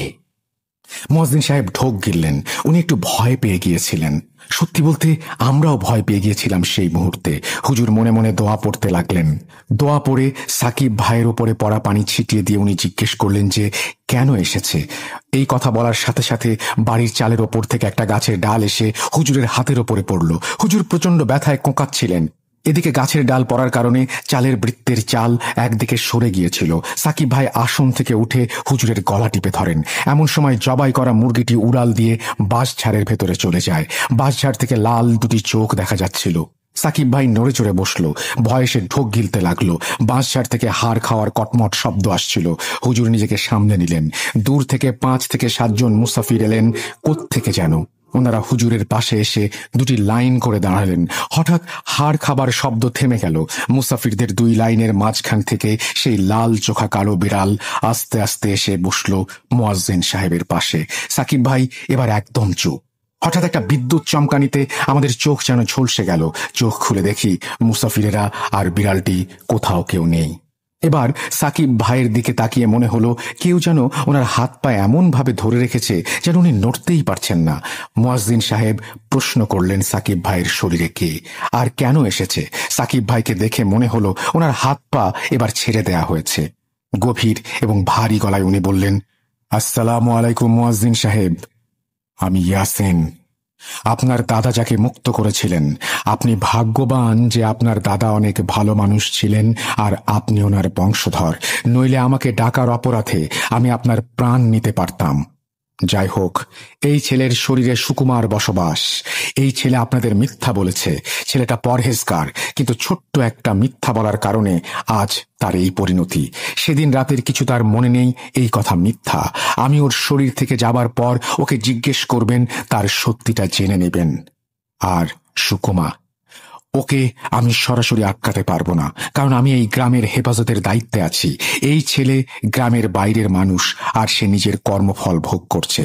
মুয়াজ্জিন সাহেব ঢোক গিললেন। উনি একটু ভয় পেয়ে গিয়েছিলেন। সত্যি বলতে আমরাও ভয় পেয়ে গিয়েছিলাম সেই মুহূর্তে। হুজুর মনে মনে দোয়া পড়তে লাগলেন। দোয়া পড়ে সাকিব ভাইয়ের ওপরে পড়া পানি ছিটিয়ে দিয়ে উনি জিজ্ঞেস করলেন যে কেন এসেছে। এই কথা বলার সাথে সাথে বাড়ির চালের ওপর থেকে একটা গাছের ডাল এসে হুজুরের হাতের ওপরে পড়ল। হুজুর প্রচন্ড ব্যথায় কোঁকাচ্ছিলেন। এদিকে গাছের ডাল পড়ার কারণে চালের বৃত্তের চাল একদিকে সরে গিয়েছিল। সাকিব ভাই আসন থেকে উঠে হুজুরের গলা টিপে ধরেন। এমন সময় জবাই করা মুরগিটি উড়াল দিয়ে বাঁশঝাড়ের ভেতরে চলে যায়। বাঁশঝাড় থেকে লাল দুটি চোখ দেখা যাচ্ছিল। সাকিব ভাই নড়ে চড়ে বসল, ভয়ে সে ঢোক গিলতে লাগলো। বাঁশঝাড় থেকে হাড় খাওয়ার কটমট শব্দ আসছিল। হুজুর নিজেকে সামনে নিলেন। দূর থেকে 5 থেকে 7 জন মুসাফির এলেন কোত্থেকে যেন। ওনারা হুজুরের পাশে এসে দুটি লাইন করে দাঁড়ালেন। হঠাৎ হাড় খাবার শব্দ থেমে গেল। মুসাফিরদের 2 লাইনের মাঝখান থেকে সেই লাল চোখা কালো বিড়াল আস্তে আস্তে এসে বসল মুয়াজ্জিন সাহেবের পাশে। সাকিব ভাই এবার একদম চুপ। হঠাৎ একটা বিদ্যুৎ চমকানিতে আমাদের চোখ যেন ঝলসে গেল। চোখ খুলে দেখি মুসাফিরেরা আর বিড়ালটি কোথাও কেউ নেই। এবার সাকিব ভাইয়ের দিকে তাকিয়ে মনে হলো কেউ যেন ওনার হাত পা এমন ভাবে ধরে রেখেছে যেন উনি নড়তেই পারছেন না। মুয়াজ্জিন সাহেব প্রশ্ন করলেন সাকিব ভাইয়ের শরীরে কে আর কেন এসেছে। সাকিব ভাইকে দেখে মনে হলো ওনার হাত পা এবার ছেড়ে দেয়া হয়েছে। গভীর এবং ভারী গলায় উনি বললেন, আসসালামু আলাইকুম মুয়াজ্জিন সাহেব, আমি ইয়াসিন। আপনার দাদা যাকে মুক্ত করেছিলেন, আপনি ভাগ্যবান যে আপনার দাদা অনেক ভালো মানুষ ছিলেন আর আপনি ওনার বংশধর, নইলে আমাকে ডাকার অপরাধে আমি আপনার প্রাণ নিতে পারতাম। যাই হোক, এই ছেলের শরীরে সুকুমার বসবাস। এই ছেলে আপনাদের মিথ্যা বলেছে। ছেলেটা পরহেজগার, কিন্তু ছোট্ট একটা মিথ্যা বলার কারণে আজ তার এই পরিণতি। সেদিন রাতের কিছু তার মনে নেই, এই কথা মিথ্যা। আমি ওর শরীর থেকে যাবার পর ওকে জিজ্ঞেস করবেন, তার সত্যিটা জেনে নেবেন। আর সুকুমা, ওকে আমি সরাসরি আটকাতে পারবো না, কারণ আমি এই গ্রামের হেফাজতের দায়িত্বে আছি। এই ছেলে গ্রামের বাইরের মানুষ, আর সে নিজের কর্মফল ভোগ করছে।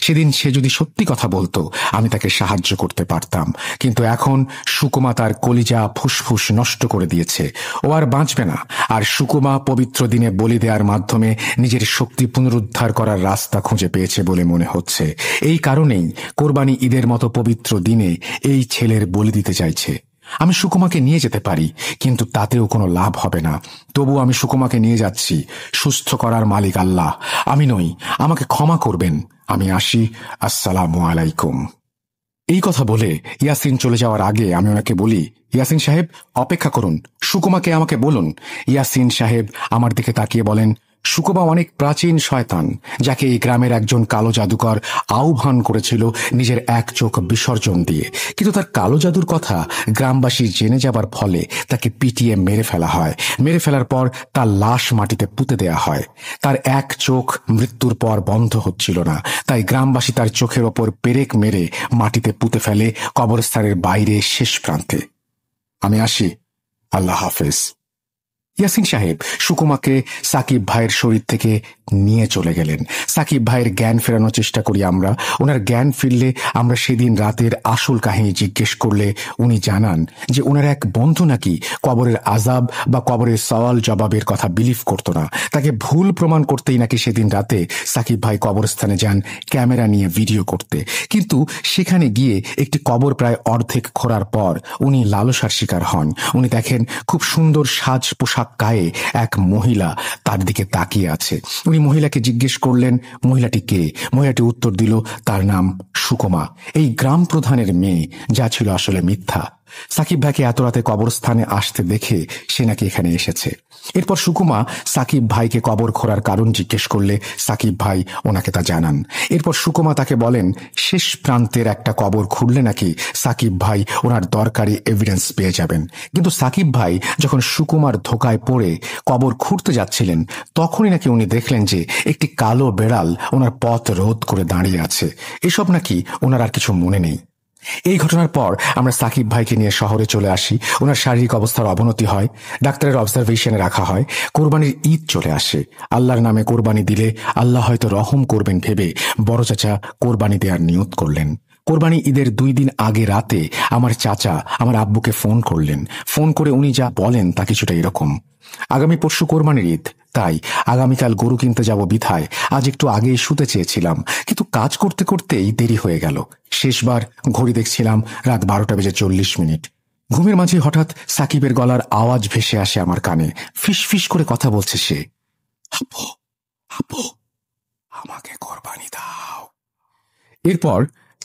সেদিন সে যদি সত্যি কথা বলতো আমি তাকে সাহায্য করতে পারতাম, কিন্তু এখন সুকুমা তার কলিজা ফুসফুস নষ্ট করে দিয়েছে। ও আর বাঁচবে না। আর সুকুমা পবিত্র দিনে বলি দেওয়ার মাধ্যমে নিজের শক্তি পুনরুদ্ধার করার রাস্তা খুঁজে পেয়েছে বলে মনে হচ্ছে। এই কারণেই কোরবানি ঈদের মতো পবিত্র দিনে এই ছেলের বলি দিতে চাইছে। আমি সুকুমাকে নিয়ে যেতে পারি, কিন্তু তাতেও কোনো লাভ হবে না। তবু আমি সুকুমাকে নিয়ে যাচ্ছি। সুস্থ করার মালিক আল্লাহ, আমি নই। আমাকে ক্ষমা করবেন। আমি আসি। আসসালামু আলাইকুম। এই কথা বলে ইয়াসিন চলে যাওয়ার আগে আমি ওনাকে বলি, ইয়াসিন সাহেব অপেক্ষা করুন, সুকুমাকে আমাকে বলুন। ইয়াসিন সাহেব আমার দিকে তাকিয়ে বলেন, সুকোমা অনেক প্রাচীন শয়তান, যাকে এই গ্রামের একজন কালো জাদুকর আহ্বান করেছিল নিজের এক চোখ বিসর্জন দিয়ে। কিন্তু তার কালো জাদুর কথা গ্রামবাসী জেনে যাবার ফলে তাকে পিটিয়ে মেরে ফেলা হয়। মেরে ফেলার পর তার লাশ মাটিতে পুঁতে দেয়া হয়। তার এক চোখ মৃত্যুর পর বন্ধ হচ্ছিল না, তাই গ্রামবাসী তার চোখের ওপর পেরেক মেরে মাটিতে পুঁতে ফেলে কবরস্থানের বাইরে শেষ প্রান্তে। আমি আসি, আল্লাহ হাফেজ। ইয়াসিন সাহেব সুকুমাকে সাকিব ভাইয়ের শরীর থেকে নিয়ে চলে গেলেন। সাকিব ভাইয়ের জ্ঞান ফেরানোর চেষ্টা করি আমরা। ওনার জ্ঞান ফিরলে আমরা সেদিন রাতের আসল কাহিনী জিজ্ঞেস করলে উনি জানান যে ওনার এক বন্ধু নাকি কবরের আজাব বা কবরের সওয়াল জবাবের কথা বিলিভ করত না। তাকে ভুল প্রমাণ করতেই নাকি সেদিন রাতে সাকিব ভাই কবরস্থানে যান ক্যামেরা নিয়ে ভিডিও করতে। কিন্তু সেখানে গিয়ে একটি কবর প্রায় অর্ধেক খোঁড়ার পর উনি লালসার শিকার হন। উনি দেখেন খুব সুন্দর সাজ পোশাক গায়ে এক মহিলা তার দিকে তাকিয়ে আছে। উনি মহিলাকে জিজ্ঞেস করলেন মহিলাটি কে। মহিলাটি উত্তর দিল তার নাম সুকোমা, এই গ্রাম প্রধানের মেয়ে, যা ছিল আসলে মিথ্যা। সাকিব ভাইকে এত রাতে কবরস্থানে আসতে দেখে সে নাকি এখানে এসেছে। এরপর সুকুমা সাকিব ভাইকে কবর খোঁড়ার কারণ জিজ্ঞেস করলে সাকিব ভাই ওনাকে তা জানান। এরপর সুকুমা তাকে বলেন শেষ প্রান্তের একটা কবর খুঁড়লে নাকি সাকিব ভাই ওনার দরকারি এভিডেন্স পেয়ে যাবেন। কিন্তু সাকিব ভাই যখন সুকুমার ধোকায় পড়ে কবর খুঁড়তে যাচ্ছিলেন তখনই নাকি উনি দেখলেন যে একটি কালো বেড়াল ওনার পথ রোধ করে দাঁড়িয়ে আছে। এসব নাকি ওনার আর কিছু মনে নেই। এই ঘটনার পর আমরা সাকিব ভাইকে নিয়ে শহরে চলে আসি। ওনার শারীরিক অবস্থার অবনতি হয়, ডাক্তারের অবজারভেশনে রাখা হয়। কোরবানির ঈদ চলে আসে। আল্লাহর নামে কোরবানি দিলে আল্লাহ হয়তো রহম করবেন ভেবে বড় চাচা কোরবানি দেওয়ার নিয়ত করলেন। কোরবানি ঈদের 2 দিন আগে রাতে আমার চাচা আমার আব্বুকে ফোন করলেন। ফোন করে উনি যা বলেন তা কিছুটা এরকম: আগামী পরশু কোরবানির ঈদ, তাই আগামীকাল গরু কিনতে যাব বিধায় আজ একটু আগেই শুতে চেয়েছিলাম, কিন্তু কাজ করতে করতেই দেরি হয়ে গেল। শেষবার ঘড়ি দেখছিলাম রাত 12:40। ঘুমের মাঝে হঠাৎ সাকিবের গলার আওয়াজ ভেসে আসে আমার কানে। ফিস ফিস করে কথা বলছে সে। আব্বু, আব্বু, আমাকে কোরবানি দাও। এরপর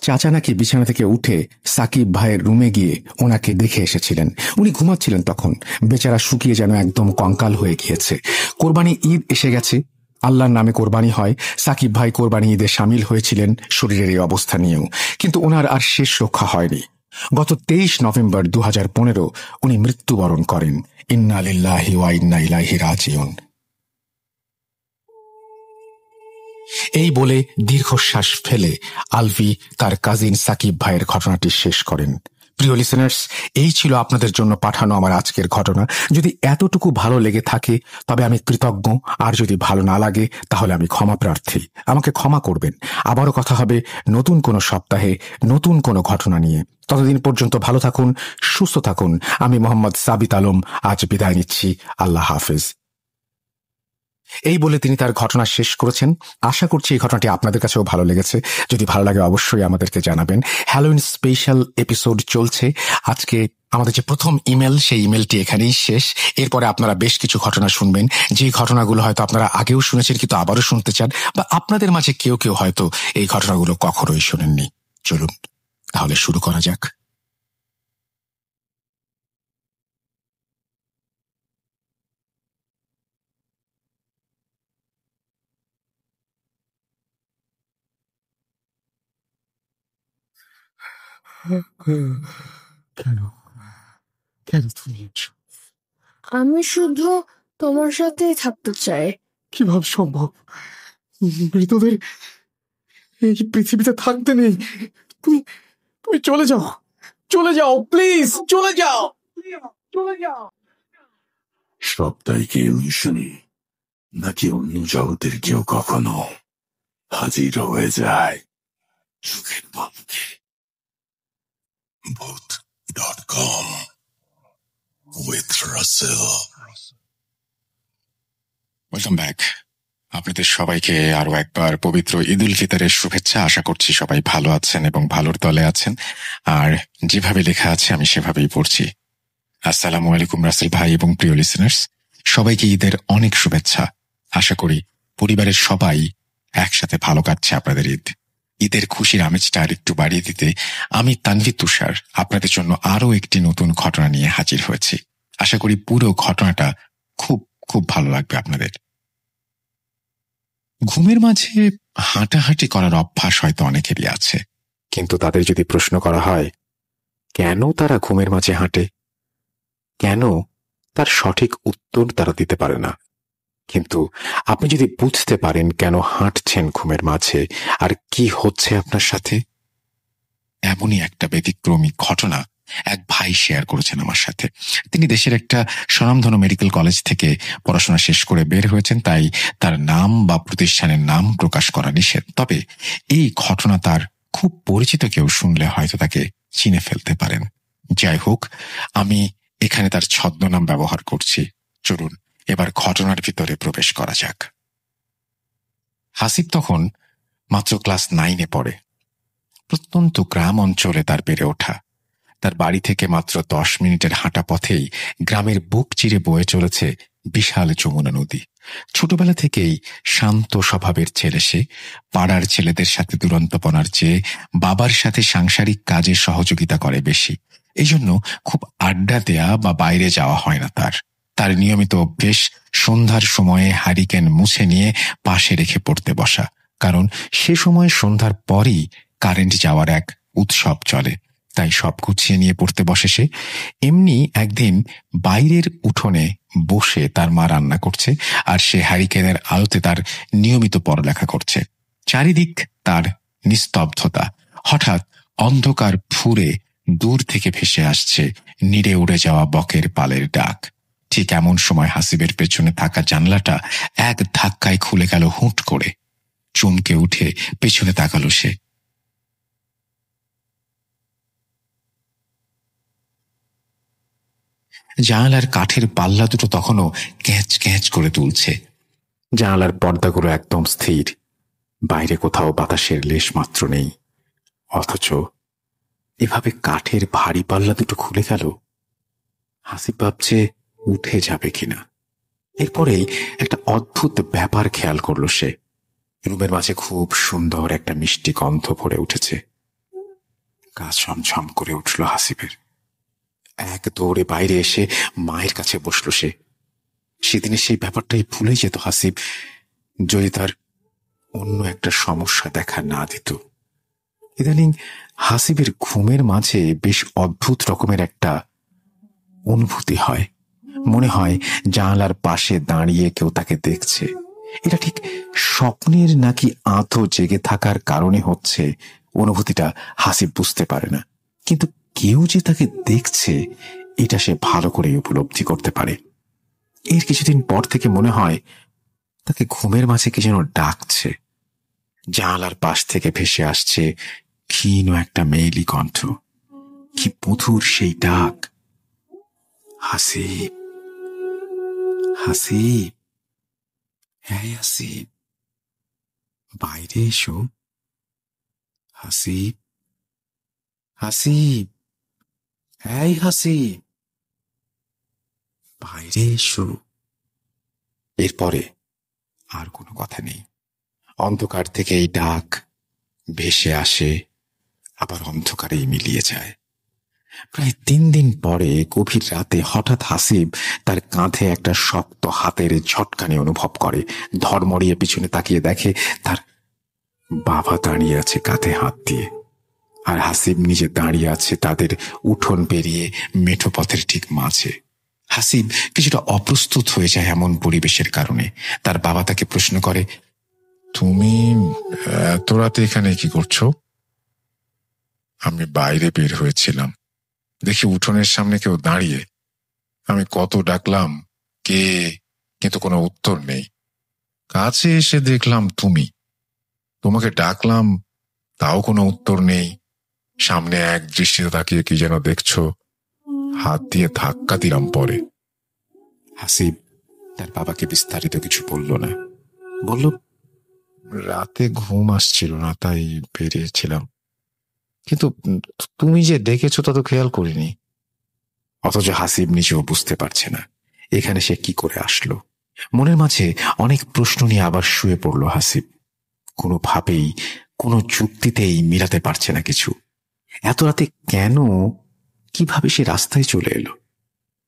চাচা নাকি বিছানা থেকে উঠে সাকিব ভাইয়ের রুমে গিয়ে ওনাকে দেখে এসেছিলেন। উনি ঘুমাচ্ছিলেন তখন। বেচারা শুকিয়ে যেন একদম কঙ্কাল হয়ে গিয়েছে। কোরবানি ঈদ এসে গেছে, আল্লাহর নামে কোরবানি হয়। সাকিব ভাই কোরবানি ঈদে সামিল হয়েছিলেন শরীরের এই অবস্থা নিয়েও, কিন্তু ওনার আর শেষ রক্ষা হয়নি। গত 23 নভেম্বর 2015 উনি মৃত্যুবরণ করেন। ইন্না লিল্লাহি ওয়া ইন্না ইলাইহি রাজিউন। এই বলে দীর্ঘশ্বাস ফেলে আলভি তার কাজিন সাকিব ভাইয়ের ঘটনাটি শেষ করেন। প্রিয় লিসেনার্স, এই ছিল আপনাদের জন্য পাঠানো আমার আজকের ঘটনা। যদি এতটুকু ভালো লেগে থাকে তবে আমি কৃতজ্ঞ, আর যদি ভালো না লাগে তাহলে আমি ক্ষমা প্রার্থী। আমাকে ক্ষমা করবেন। আবারও কথা হবে নতুন কোনো সপ্তাহে নতুন কোনো ঘটনা নিয়ে। ততদিন পর্যন্ত ভালো থাকুন, সুস্থ থাকুন। আমি মোহাম্মদ সাবিত আলম আজ বিদায় নিচ্ছি। আল্লাহ হাফেজ। এই বলে তিনি তার ঘটনা শেষ করেছেন। আশা করছি এই ঘটনাটি আপনাদের কাছেও ভালো লেগেছে। যদি ভালো লাগে অবশ্যই আমাদেরকে জানাবেন। হ্যালোউইন স্পেশাল এপিসোড চলছে। আজকে আমাদের যে প্রথম ইমেল, সেই ইমেলটি এখানেই শেষ। এরপরে আপনারা বেশ কিছু ঘটনা শুনবেন, যে ঘটনাগুলো হয়তো আপনারা আগেও শুনেছেন কিন্তু আবারও শুনতে চান, বা আপনাদের মাঝে কেউ কেউ হয়তো এই ঘটনাগুলো কখনোই শোনেননি। চলুন তাহলে শুরু করা যাক। কেন কেন তুমি? আমি শুধু তোমার সাথেই থাকতে চাই। কিভাবে সম্ভব? মৃতদের এই পৃথিবীতে থাকতে নেই। তুমি তুমি চলে যাও, চলে যাও, প্লিজ চলে যাও, চলে যাও। সবটাই কি ইলিউশনই, নাকি অন্য জগতের কেউ কখনো হাজির হয়ে যায় চোখের পলকে? Booth.com with Russell. Welcome back. আপনাদের সবাইকে আরো একবার পবিত্র ঈদ উল ফিতরের শুভেচ্ছা। আশা করছি সবাই ভালো আছেন এবং ভালোর তলে আছেন। আর যেভাবে লেখা আছে আমি সেভাবেই পড়ছি। আসসালামু আলাইকুম রাসেল ভাই এবং প্রিয় লিসেনার্স, সবাইকে ঈদের অনেক শুভেচ্ছা। আশা করি পরিবারের সবাই একসাথে ভালো কাটছে আপনাদের ঈদ। ঈদের খুশির আমেজটা আর একটু বাড়িয়ে দিতে আমি তানভীর তুষার আপনাদের জন্য আরো একটি নতুন ঘটনা নিয়ে হাজির হয়েছি। আশা করি পুরো ঘটনাটা খুব খুব ভালো লাগবে আপনাদের। ঘুমের মাঝে হাঁটাহাঁটি করার অভ্যাস হয়তো অনেকেরই আছে, কিন্তু তাদের যদি প্রশ্ন করা হয় কেন তারা ঘুমের মাঝে হাঁটে, কেন, তার সঠিক উত্তর তারা দিতে পারে না। কিন্তু আপনি যদি বুঝতে পারেন কেন হাঁটছেন ঘুমের মাঝে আর কি হচ্ছে আপনার সাথে, এমনই একটা ব্যতিক্রমী ঘটনা এক ভাই শেয়ার করেছেন আমার সাথে। তিনি দেশের একটা স্বনামধন্য মেডিকেল কলেজ থেকে পড়াশোনা শেষ করে বের হয়েছেন, তাই তার নাম বা প্রতিষ্ঠানের নাম প্রকাশ করা নিষেধ। তবে এই ঘটনা তার খুব পরিচিত কেউ শুনলে হয়তো তাকে চিনে ফেলতে পারেন। যাই হোক, আমি এখানে তার ছদ্মনাম ব্যবহার করছি। চলুন এবার ঘটনার ভিতরে প্রবেশ করা যাক। হাসিব তখন মাত্র ক্লাস 9-এ পড়ে। প্রত্যন্ত গ্রাম অঞ্চলে তার বেড়ে ওঠা। তার বাড়ি থেকে মাত্র 10 মিনিটের হাঁটা পথেই গ্রামের বুক চিরে বয়ে চলেছে বিশাল যমুনা নদী। ছোটবেলা থেকেই শান্ত স্বভাবের ছেলে সে। পাড়ার ছেলেদের সাথে দুরন্তপনার চেয়ে বাবার সাথে সাংসারিক কাজে সহযোগিতা করে বেশি। এই জন্য খুব আড্ডা দেয়া বা বাইরে যাওয়া হয় না তার। তার নিয়মিত অভ্যেস সন্ধ্যার সময়ে হারিকেন মুছে নিয়ে পাশে রেখে পড়তে বসা, কারণ সে সময় সন্ধ্যার পরই কারেন্ট যাওয়ার এক উৎসব চলে। তাই সব গুছিয়ে নিয়ে পড়তে বসে সে। এমনি একদিন বাইরের উঠোনে বসে তার মা রান্না করছে, আর সে হ্যারিকেনের আলোতে তার নিয়মিত পড়ালেখা করছে। চারিদিক তার নিস্তব্ধতা। হঠাৎ অন্ধকার ফুরে দূর থেকে ভেসে আসছে নিড়ে উড়ে যাওয়া বকের পালের ডাক। ঠিক এমন সময় হাসিবের পেছনে থাকা জানলাটা এক ধাক্কায় খুলে গেল হুট করে। চমকে উঠে পেছনে তাকালো সে। জানালার কাঠের পাল্লা দুটো তখনও ক্যাঁচ ক্যাঁচ করে তুলছে। জানালার পর্দাগুলো একদম স্থির, বাইরে কোথাও বাতাসের লেশ মাত্র নেই। অথচ এভাবে কাঠের ভারী পাল্লা দুটো খুলে গেল। হাসিব ভাবছে উঠে যাবে কিনা। এরপরেই একটা অদ্ভুত ব্যাপার খেয়াল করলো সে। রুমের মাঝে খুব সুন্দর একটা মিষ্টি গন্ধ ভরে উঠেছে। গা ছমছম করে উঠল হাসিবের। এক দৌড়ে বাইরে এসে মায়ের কাছে বসল সে। সেদিনে সেই ব্যাপারটাই ভুলে যেত হাসিব যদি তার অন্য একটা সমস্যা দেখা না দিত। ইদানিং হাসিবের ঘুমের মাঝে বেশ অদ্ভুত রকমের একটা অনুভূতি হয়। মনে হয় জানালার পাশে দাঁড়িয়ে কেউ তাকে দেখছে। এটা ঠিক স্বপ্নের নাকি আঁতো জেগে থাকার কারণে হচ্ছে, অনুভূতিটা হাসিব বুঝতে পারে না। কিন্তু কেউ যে তাকে দেখছে এটা সে ভালো করে উপলব্ধি করতে পারে। এর কিছুদিন পর থেকে মনে হয় তাকে ঘুমের মাঝে কে যেন ডাকছে। জানালার পাশ থেকে ভেসে আসছে ক্ষীণ একটা মেয়েলি কণ্ঠ। কি মধুর সেই ডাক! হাসিব, হাসিব, হ্যাঁ হাসিব, বাইরে এসো। হাসিব, হাসিব, হ্যাঁ হাসিব, বাইরে এসো। এরপরে আর কোনো কথা নেই। অন্ধকার থেকে এই ডাক ভেসে আসে, আবার অন্ধকারেই মিলিয়ে যায়। প্রায় 3 দিন পরে গভীর রাতে হঠাৎ হাসিব তার কাঁধে একটা শক্ত হাতের ঝটকানি অনুভব করে। ধর্মড়িয়ে পিছনে তাকিয়ে দেখে তার বাবা দাঁড়িয়ে আছে কাঁধে হাত দিয়ে, আর হাসিব নিজে দাঁড়িয়ে আছে তাদের উঠোন পেরিয়ে মেঠো পথের ঠিক মাঝে। হাসিব কিছুটা অপ্রস্তুত হয়ে যায় এমন পরিবেশের কারণে। তার বাবা তাকে প্রশ্ন করে, তুমি এত রাতে এখানে কি করছো? আমি বাইরে বের হয়েছিলাম, দেখি উঠোনের সামনে কেউ দাঁড়িয়ে। আমি কত ডাকলাম কে, কিন্তু কোনো উত্তর নেই। কাছে এসে দেখলাম তুমি, তোমাকে ডাকলাম তাও কোনো উত্তর নেই। সামনে এক দৃষ্টিতে তাকিয়ে কি যেন দেখছো, হাত দিয়ে ধাক্কা দিলাম পরে। হাসিব তার বাবাকে বিস্তারিত কিছু বলল না। বলল, রাতে ঘুম আসছিল না তাই বেরিয়েছিলাম, কিন্তু তুমি যে ডেকেছো তা তো খেয়াল করিনি। অথচ হাসিব নিজেও বুঝতে পারছে না এখানে সে কি করে আসলো। মনের মাঝে অনেক প্রশ্ন নিয়ে আবার শুয়ে পড়ল হাসিব। কোনোভাবেই, কোনো যুক্তিতেই মিলাতে পারছে না কিছু। এত রাতে কেন, কিভাবে সে রাস্তায় চলে এলো?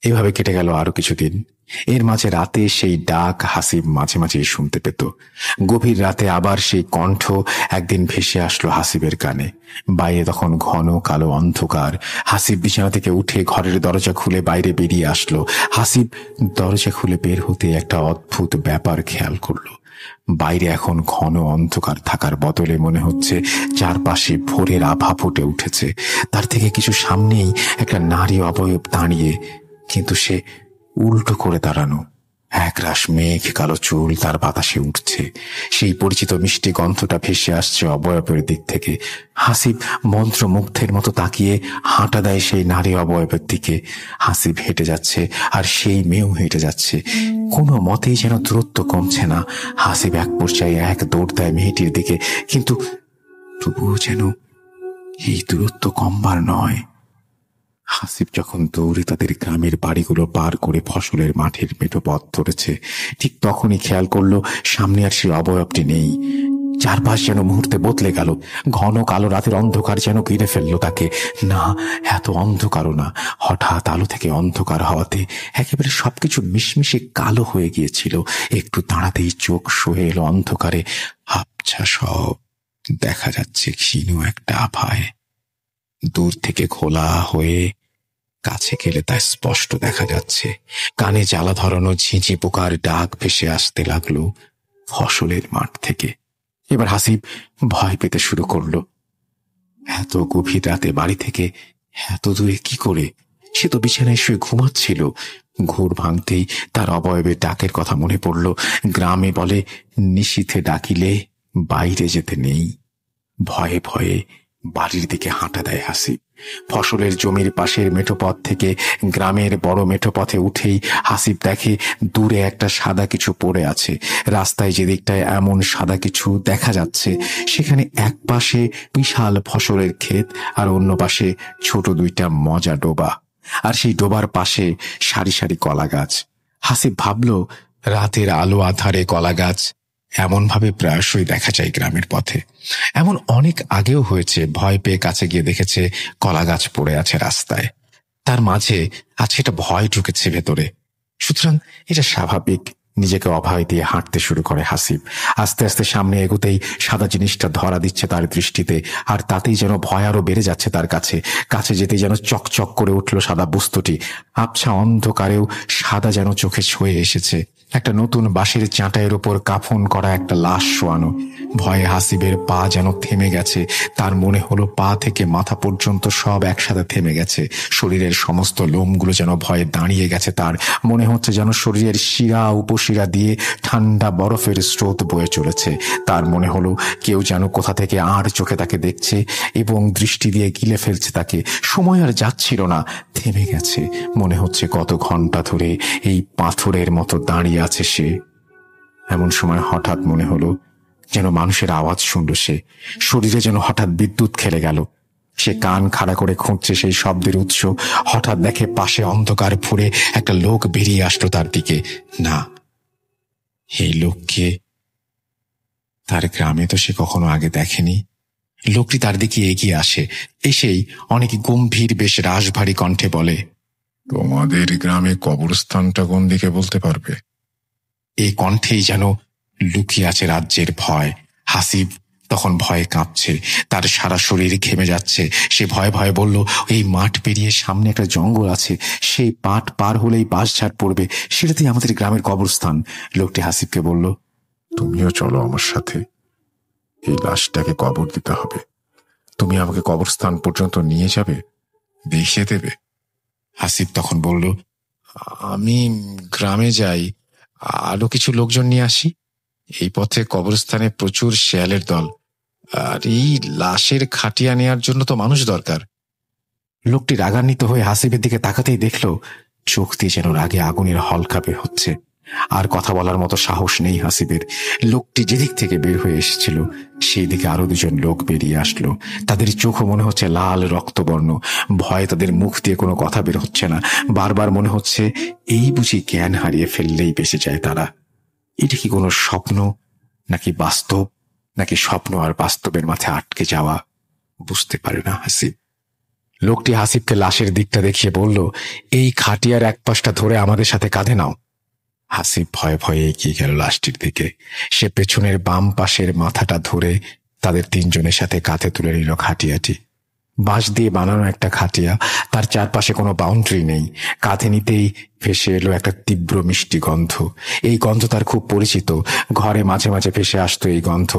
এভাবে কেটে গেল আরো কিছুদিন। এর মাঝে রাতে সেই ডাক হাসিব মাঝে মাঝে শুনতে পেত। গভীর রাতে আবার সেই কণ্ঠ একদিন ভেসে আসলো হাসিবের কানে। বাইরে তখন ঘন কালো অন্ধকার। হাসিব বিছানা থেকে উঠে ঘরের দরজা খুলে বাইরে বেরিয়ে আসলো। হাসিব দরজা খুলে বের হতে একটা অদ্ভুত ব্যাপার খেয়াল করলো। বাইরে এখন ঘন অন্ধকার থাকার বদলে মনে হচ্ছে চারপাশে ভোরের আভা ফুটে উঠেছে। তার থেকে কিছু সামনেই একটা নারী অবয়ব দাঁড়িয়ে, কিন্তু সে উল্টো করে দাঁড়ানো। একরাশ মেঘ কালো চুল তার বাতাসে উঠছে। সেই পরিচিত মিষ্টি গন্ধটা ভেসে আসছে অবয়বের দিক থেকে। হাসিব মন্ত্রমুগ্ধের মতো তাকিয়ে হাঁটা দেয় সেই নারী অবয়বের দিকে। হাসিব হেঁটে যাচ্ছে, আর সেই মেয়েও হেঁটে যাচ্ছে। কোনো মতেই যেন দূরত্ব কমছে না। হাসিব এক পর্যায়ে এক দৌড় দেয় মেয়েটির দিকে, কিন্তু তবুও যেন এই দূরত্ব কমবার নয়। হাসিব যখন দৌড়ে তাদের গ্রামের বাড়িগুলো পার করে ফসলের মাঠের মেঠো পথ ধরেছে, ঠিক তখনই খেয়াল করলো সামনে আর সেই অবয়বটি নেই। চারপাশ যেন মুহূর্তে বদলে গেল। ঘন কালো রাতের অন্ধকার যেন ঘিরে ফেললো তাকে। না, এত অন্ধকারও না। হঠাৎ আলো থেকে অন্ধকার হওয়াতে একেবারে সবকিছু মিশমিশে কালো হয়ে গিয়েছিল। একটু দাঁড়াতেই চোখ সয়ে এলো অন্ধকারে। আবছা সব দেখা যাচ্ছে ক্ষীণ একটা আভায়। দূর থেকে খোলা হয়ে কাছে গেলে তা স্পষ্ট দেখা যাচ্ছে। কানে জ্বালা ধরানো ঝিঁঝি পোকার ডাক ভেসে আসতে লাগলো ফসলের মাঠ থেকে। এবার হাসিব ভয় পেতে শুরু করলো। এত গভীর রাতে বাড়ি থেকে এত দূরে কি করে? সে তো বিছানায় শুয়ে ঘুমাচ্ছিল। ঘোর ভাঙতেই তার অবয়বের ডাকের কথা মনে পড়ল। গ্রামে বলে, নিশীথে ডাকিলে বাইরে যেতে নেই। ভয়ে ভয়ে বাড়ির দিকে হাঁটা দেয় হাসিব। ফসলের জমির পাশের মেঠোপথ থেকে গ্রামের বড় মেঠোপথে উঠেই হাসিব দেখে দূরে একটা সাদা কিছু পড়ে আছে। রাস্তায় যে দিকটায় এমন সাদা কিছু দেখা যাচ্ছে, সেখানে এক পাশে বিশাল ফসলের ক্ষেত, আর অন্য পাশে ছোট দুইটা মজা ডোবা, আর সেই ডোবার পাশে সারি সারি কলা গাছ। হাসিব ভাবল, রাতের আলো আধারে কলা গাছ এমনভাবে প্রায়শই দেখা যায় গ্রামের পথে। এমন অনেক আগেও হয়েছে। ভয় পেয়ে কাছে গিয়ে দেখেছে কলা গাছ পড়ে আছে রাস্তায়। তার মাঝে আজ এটা ভয় ঢুকেছে ভেতরে। সুতরাং এটা স্বাভাবিক। নিজেকে অভয় দিয়ে হাঁটতে শুরু করে হাসিব। আস্তে আস্তে সামনে এগোতেই সাদা জিনিসটা ধরা দিচ্ছে তার দৃষ্টিতে, আর তাতেই যেন ভয় আরো বেড়ে যাচ্ছে তার কাছে। কাছে যেতেই যেন চকচক করে উঠল সাদা বস্তুটি। আবছা অন্ধকারেও সাদা যেন চোখে ছুঁয়ে এসেছে। একটা নতুন বাঁশের চাটাইয়ের ওপর কাফন করা একটা লাশ শোয়ানো। ভয়ে হাসিবের পা যেন থেমে গেছে। তার মনে হলো পা থেকে মাথা পর্যন্ত সব একসাথে থেমে গেছে। শরীরের সমস্ত লোমগুলো যেন ভয়ে দাঁড়িয়ে গেছে। তার মনে হচ্ছে যেন শরীরের শিরা উপশিরা দিয়ে ঠান্ডা বরফের স্রোত বয়ে চলেছে। তার মনে হলো কেউ যেন কোথা থেকে আর চোখে তাকে দেখছে এবং দৃষ্টি দিয়ে গিলে ফেলছে তাকে। সময় আর যাচ্ছিল না, থেমে গেছে। মনে হচ্ছে কত ঘন্টা ধরে এই পাথরের মতো দাঁড়িয়ে আছে সে। এমন সময় হঠাৎ মনে হলো যেন মানুষের আওয়াজ শুনল সে। শরীরে যেন হঠাৎ বিদ্যুৎ খেলে গেল। সে কান খাড়া করে খুঁজছে সেই শব্দের উৎস। হঠাৎ দেখে পাশে অন্ধকার ফুঁড়ে একটা লোক বেরিয়ে আসলো তার দিকে। না, এই লোককে তার গ্রামে তো সে কখনো আগে দেখেনি। লোকটি তার দিকে এগিয়ে আসে। এসেই অনেক গম্ভীর, বেশ রাশভারী কণ্ঠে বলে, তোমাদের গ্রামে কবরস্থানটা কোন দিকে বলতে পারবে? এই কণ্ঠেই যেন লুকিয়ে আছে রাজ্যের ভয়। হাসিব তখন ভয়ে কাঁপছে। তার সারা শরীর ঘেমে যাচ্ছে। সে ভয়ে ভয়ে বলল, এই মাঠ পেরিয়ে সামনে একটা জঙ্গল আছে। সেই পাট পার হলেই বাঁশঝাড় পড়বে, সেটাতেই আমাদের গ্রামের কবরস্থান। লোকটি হাসিবকে বলল, তুমিও চলো আমার সাথে। এই লাশটাকে কবর দিতে হবে। তুমি আমাকে কবরস্থান পর্যন্ত নিয়ে যাবে, দেখিয়ে দেবে। হাসিব তখন বলল, আমি গ্রামে যাই, আরো কিছু লোকজন নিয়ে আসি। এই পথে কবরস্থানে প্রচুর শেয়ালের দল, আর এই লাশের খাটিয়া নেয়ার জন্য তো মানুষ দরকার। লোকটি রাগান্বিত হয়ে হাসিবের দিকে তাকাতেই দেখল চোখ দিয়ে যেন রাগে আগুনের হলকা বের হচ্ছে। আর কথা বলার মতো সাহস নেই হাসিবের। লোকটি যেদিক থেকে বের হয়ে এসেছিল সেই দিকে আরো দুজন লোক বেরিয়ে আসলো। তাদের চোখও মনে হচ্ছে লাল রক্তবর্ণ। ভয়ে তাদের মুখ দিয়ে কোনো কথা বের হচ্ছে না। বারবার মনে হচ্ছে এই বুঝি জ্ঞান হারিয়ে ফেললেই বেঁচে যায় তারা। এটা কি কোনো স্বপ্ন নাকি বাস্তব, নাকি স্বপ্ন আর বাস্তবের মাঝে আটকে যাওয়া? বুঝতে পারে না হাসিব। লোকটি হাসিবকে লাশের দিকটা দেখিয়ে বলল, এই খাটিয়ার এক পাশটা ধরে আমাদের সাথে কাঁধে নাও। হাসিব ভয়ে ভয়ে এগিয়ে গেল লাশটির দিকে। সে পেছনের বাম পাশের মাথাটা ধরে তাদের তিনজনের সাথে কাঁধে তুলে নিল খাটিয়াটি। বাঁশ দিয়ে বানানো একটা খাটিয়া, তার চারপাশে কোনো বাউন্ডারি নেই। কাঁধে নিতেই ভেসে এলো একটা তীব্র মিষ্টি গন্ধ। এই গন্ধ তার খুব পরিচিত, ঘরে মাঝে মাঝে ভেসে আসতো এই গন্ধ।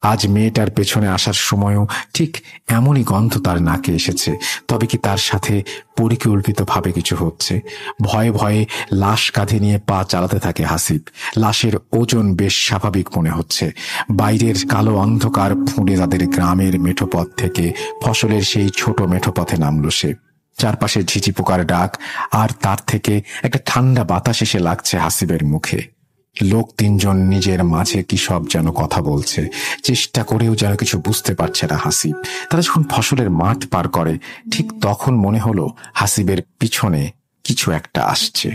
আজ মেয়েটার পেছনে আসার সময়ও ঠিক এমনই গন্ধ তার নাকে এসেছে। তবে কি তার সাথে পরিকল্পিতভাবে কিছু হচ্ছে? ভয়ে ভয়ে লাশ কাঁধে নিয়ে পা চালাতে থাকে হাসিব। লাশের ওজন বেশ স্বাভাবিক মনে হচ্ছে। বাইরের কালো অন্ধকার ফুঁড়ে তাদের গ্রামের মেঠোপথ থেকে ফসলের সেই ছোট মেঠোপথে নামলো সে। চারপাশে ঝিঝি পোকার ডাক, আর তার থেকে একটা ঠান্ডা বাতাস এসে লাগছে হাসিবের মুখে। লোক তিনজন নিজের মাঝে কি সব যেন কথা বলছে, চেষ্টা করেও যেন কিছু বুঝতে পারছে না হাসিব। তারা যখন ফসলের মাঠ পার করে, ঠিক তখন মনে হলো হাসিবের পিছনে কিছু একটা আসছে।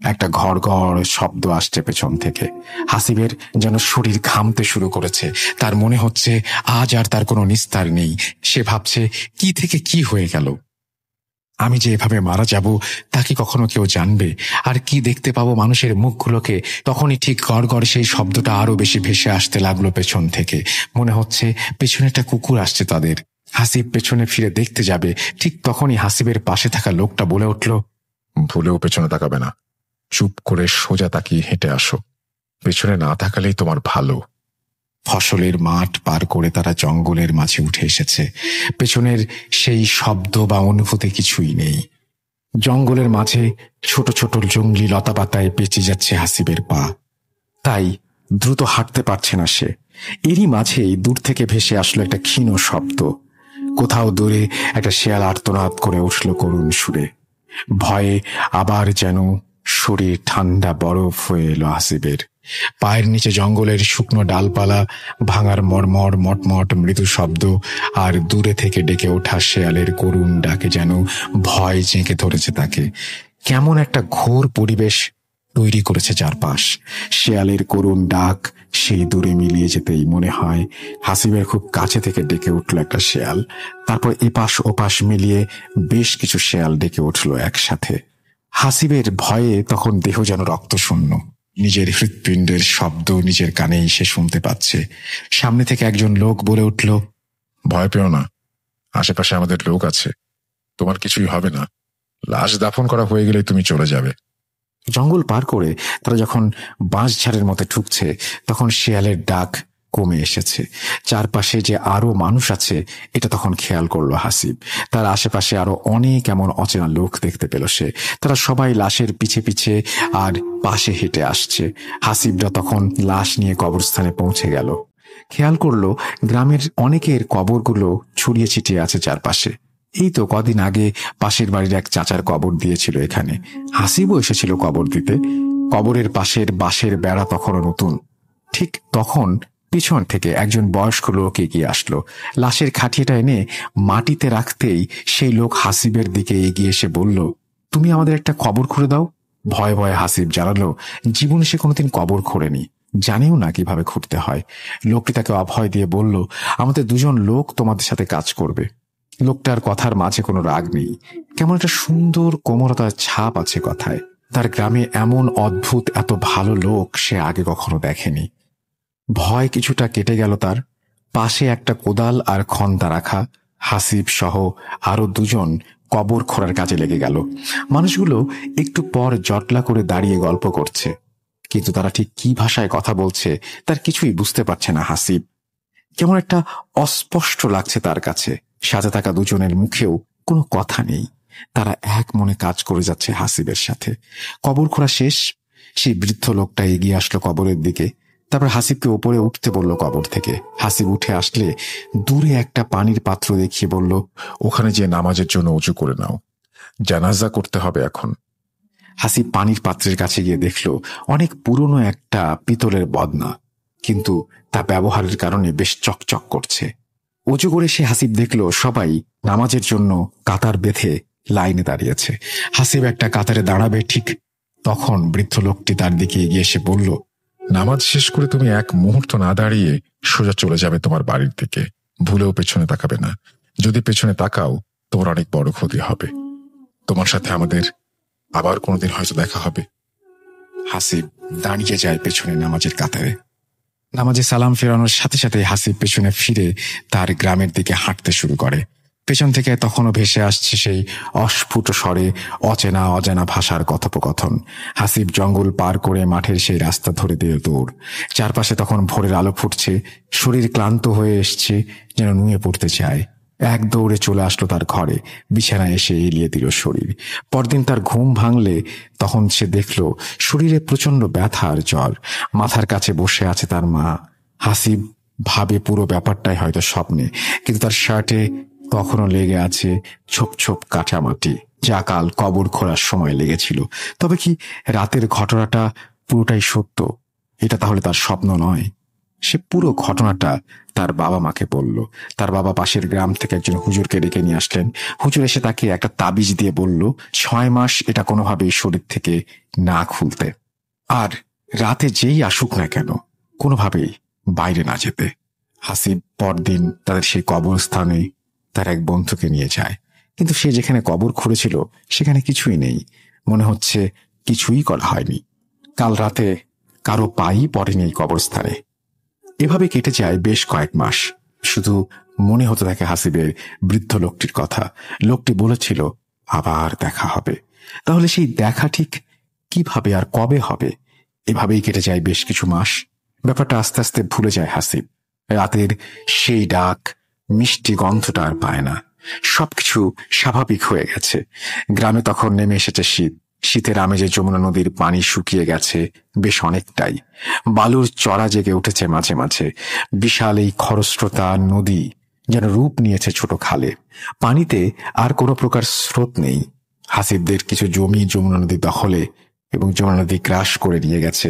একটা ঘড় ঘড় শব্দ আসছে পেছন থেকে। হাসিবের যেন শরীর ঘামতে শুরু করেছে। তার মনে হচ্ছে আজ আর তার কোনো নিস্তার নেই। সে ভাবছে, কি থেকে কি হয়ে গেল? আমি যে এভাবে মারা যাব তা কি কখনো কেউ জানবে? আর কি দেখতে পাবো মানুষের মুখগুলোকে? তখনই ঠিক গড় গড় সেই শব্দটা আরো বেশি ভেসে আসতে লাগলো পেছন থেকে। মনে হচ্ছে পেছনে একটা কুকুর আসছে তাদের। হাসিব পেছনে ফিরে দেখতে যাবে, ঠিক তখনই হাসিবের পাশে থাকা লোকটা বলে উঠল, ভুলেও পেছনে তাকাবে না, চুপ করে সোজা তাকিয়ে হেঁটে আসো। পেছনে না তাকালেই তোমার ভালো। ফসলের মাঠ পার করে তারা জঙ্গলের মাঝে উঠে এসেছে। পেছনের সেই শব্দ বা অনুভূতি কিছুই নেই। জঙ্গলের মাঝে ছোট ছোট জঙ্গলি লতাপাতায় পেঁচে যাচ্ছে হাসিবের পা, তাই দ্রুত হাঁটতে পারছে না সে। এরই মাঝেই দূর থেকে ভেসে আসলো একটা ক্ষীণ শব্দ। কোথাও দূরে একটা শেয়াল আর্তনাদ করে উঠল করুণ সুরে। ভয়ে আবার যেন শরীর ঠান্ডা বরফ হয়ে এলো হাসিবের। পায়ের নিচে জঙ্গলের শুকনো ডালপালা ভাঙার মর্মর মটমট মৃদু শব্দ, আর দূরে থেকে ডেকে ওঠা শেয়ালের করুণ ডাকে যেন ভয় জেঁকে ধরেছে তাকে। কেমন একটা ঘোর পরিবেশ তৈরি করেছে চারপাশ। শেয়ালের করুণ ডাক সেই দূরে মিলিয়ে যেতেই মনে হয় হাসিবের খুব কাছে থেকে ডেকে উঠল একটা শেয়াল। তারপর এপাশ ওপাশ মিলিয়ে বেশ কিছু শেয়াল ডেকে উঠল একসাথে। হাসিবের ভয়ে তখন দেহ যেন রক্তশূন্য। নিজের হৃৎপিণ্ডের শব্দ নিজের কানেই সে শুনতে পাচ্ছে। সামনে থেকে একজন লোক বলে উঠল, ভয় পেও না, আশেপাশে আমাদের লোক আছে, তোমার কিছুই হবে না। লাশ দাফন করা হয়ে গেলে তুমি চলে যাবে। জঙ্গল পার করে তারা যখন বাঁশঝাড়ের মধ্যে ঢুকছে, তখন শেয়ালের ডাক কমে এসেছে। চারপাশে যে আরো মানুষ আছে এটা তখন খেয়াল করলো হাসিব। তার আশেপাশে আরো অনেক এমন অচেনা লোক দেখতে পেল সে। তারা সবাই লাশের পিছে পিছে আর পাশে হেঁটে আসছে। হাসিবরা তখন লাশ নিয়ে কবরস্থানে পৌঁছে গেল। খেয়াল করলো গ্রামের অনেকের কবরগুলো ছড়িয়ে ছিটিয়ে আছে চারপাশে। এই তো কদিন আগে পাশের বাড়ির এক চাচার কবর দিয়েছিল এখানে। হাসিবও এসেছিল কবর দিতে। কবরের পাশের বাঁশের বেড়া তখনও নতুন। ঠিক তখন পিছন থেকে একজন বয়স্ক লোক এগিয়ে আসলো। লাশের খাটিয়াটা এনে মাটিতে রাখতেই সেই লোক হাসিবের দিকে এগিয়ে এসে বলল, তুমি আমাদের একটা কবর খুঁড়ে দাও। ভয়ে ভয়ে হাসিব জানালো জীবনে সে কোনোদিন কবর খোঁড়েনি, জানেও না কিভাবে খুঁড়তে হয়। লোকটি তাকে অভয় দিয়ে বলল, আমাদের দুজন লোক তোমাদের সাথে কাজ করবে। লোকটার কথার মাঝে কোনো রাগ নেই, কেমন একটা সুন্দর কোমলতার ছাপ আছে কথায়। তার গ্রামে এমন অদ্ভুত এত ভালো লোক সে আগে কখনো দেখেনি। ভয় কিছুটা কেটে গেল তার। পাশে একটা কোদাল আর খন্তা রাখা। হাসিব সহ আরো দুজন কবর খোঁড়ার কাজে লেগে গেল। মানুষগুলো একটু পর জটলা করে দাঁড়িয়ে গল্প করছে, কিন্তু তারা ঠিক কি ভাষায় কথা বলছে তার কিছুই বুঝতে পারছে না হাসিব। কেমন একটা অস্পষ্ট লাগছে তার কাছে। সাথে থাকা দুজনের মুখেও কোনো কথা নেই। তারা এক মনে কাজ করে যাচ্ছে হাসিবের সাথে। কবর খোঁড়া শেষ। সেই বৃদ্ধ লোকটা এগিয়ে আসলো কবরের দিকে। তারপর হাসিবকে উপরে উঠতে বলল কবর থেকে। হাসিব উঠে আসলে দূরে একটা পানির পাত্র দেখিয়ে বলল, ওখানে যে নামাজের জন্য উঁচু করে নাও, জানাজা করতে হবে এখন। হাসিব পানির পাত্রের কাছে গিয়ে দেখল অনেক পুরনো একটা পিতলের বদনা, কিন্তু তা ব্যবহারের কারণে বেশ চকচক করছে। উঁচু করে সে হাসিব দেখল সবাই নামাজের জন্য কাতার বেঁধে লাইনে দাঁড়িয়েছে। হাসিব একটা কাতারে দাঁড়াবে ঠিক তখন বৃদ্ধ লোকটি তার দিকে এগিয়ে এসে বলল, নামাজ শেষ করে তুমি এক মুহূর্ত না দাঁড়িয়ে সোজা চলে যাবে তোমার বাড়ির দিকে। ভুলেও পেছনে তাকাবে না। যদি পেছনে তাকাও তোমার অনেক বড় ক্ষতি হবে। তোমার সাথে আমাদের আবার কোনোদিন হয়তো দেখা হবে। হাসিব দাঁড়িয়ে যায় পেছনে নামাজের কাতারে। নামাজে সালাম ফেরানোর সাথে সাথে হাসিব পেছনে ফিরে তার গ্রামের দিকে হাঁটতে শুরু করে। পেছন থেকে তখনও ভেসে আসছে সেই অস্ফুট স্বরে অচেনা অজানা ভাষার কথোপকথন। হাসিব জঙ্গল পার করে মাঠের সেই রাস্তা ধরে দিয়ে দৌড়। চারপাশে তখন ভোরের আলো ফুটছে, শরীর ক্লান্ত হয়ে এসছে, যেন নুয়ে পড়তে চায়। এক দৌড়ে চলে আসলো তার ঘরে, বিছানায় এসে এলিয়ে দিল শরীর। পরদিন তার ঘুম ভাঙলে তখন সে দেখল শরীরে প্রচন্ড ব্যথা আর জ্বর। মাথার কাছে বসে আছে তার মা। হাসিব ভাবে পুরো ব্যাপারটাই হয়তো স্বপ্নে, কিন্তু তার শার্টে তখনও লেগে আছে ছোপ ছোপ কাটামাটি, যা কাল কবর খোঁড়ার সময় লেগেছিল। তবে কি রাতের ঘটনাটা পুরোটাই সত্য? এটা তাহলে তার স্বপ্ন নয়? সে পুরো ঘটনাটা তার বাবা মাকে বলল। তার বাবা পাশের গ্রাম থেকে একজন হুজুরকে ডেকে নিয়ে আসলেন। হুজুর এসে তাকে একটা তাবিজ দিয়ে বলল 6 মাস এটা কোনোভাবেই শরীর থেকে না খুলতে, আর রাতে যেই আসুক না কেন কোনোভাবেই বাইরে না যেতে। হাসিব পরদিন তাদের সেই কবরস্থানে তার এক বন্ধুকে নিয়ে যায়, কিন্তু সে যেখানে কবর খুঁড়েছিল সেখানে কিছুই নেই। মনে হচ্ছে কিছুই করা হয়নি। কাল রাতে কারো পাই পড়েনি এই কবরস্থানে। এভাবে কেটে যায় বেশ কয়েক মাস। শুধু মনে হতে থাকে হাসিবের বৃদ্ধ লোকটির কথা। লোকটি বলেছিল আবার দেখা হবে। তাহলে সেই দেখা ঠিক কিভাবে আর কবে হবে? এভাবেই কেটে যায় বেশ কিছু মাস। ব্যাপারটা আস্তে আস্তে ভুলে যায় হাসিব। রাতের সেই ডাক, মিষ্টি গন্ধটা আর পায় না। সবকিছু স্বাভাবিক হয়ে গেছে। গ্রামে তখন নেমে এসেছে শীত। শীতের আমেজে যমুনা নদীর পানি শুকিয়ে গেছে বেশ অনেকটাই। বালুর চড়া জেগে উঠেছে মাঝে মাঝে। বিশাল এই খরস্রোতা নদী যেন রূপ নিয়েছে ছোট খালে। পানিতে আর কোনো প্রকার স্রোত নেই। হাসিবদের কিছু জমি যমুনা নদী দখলে এবং যমুনা নদী গ্রাস করে নিয়ে গেছে।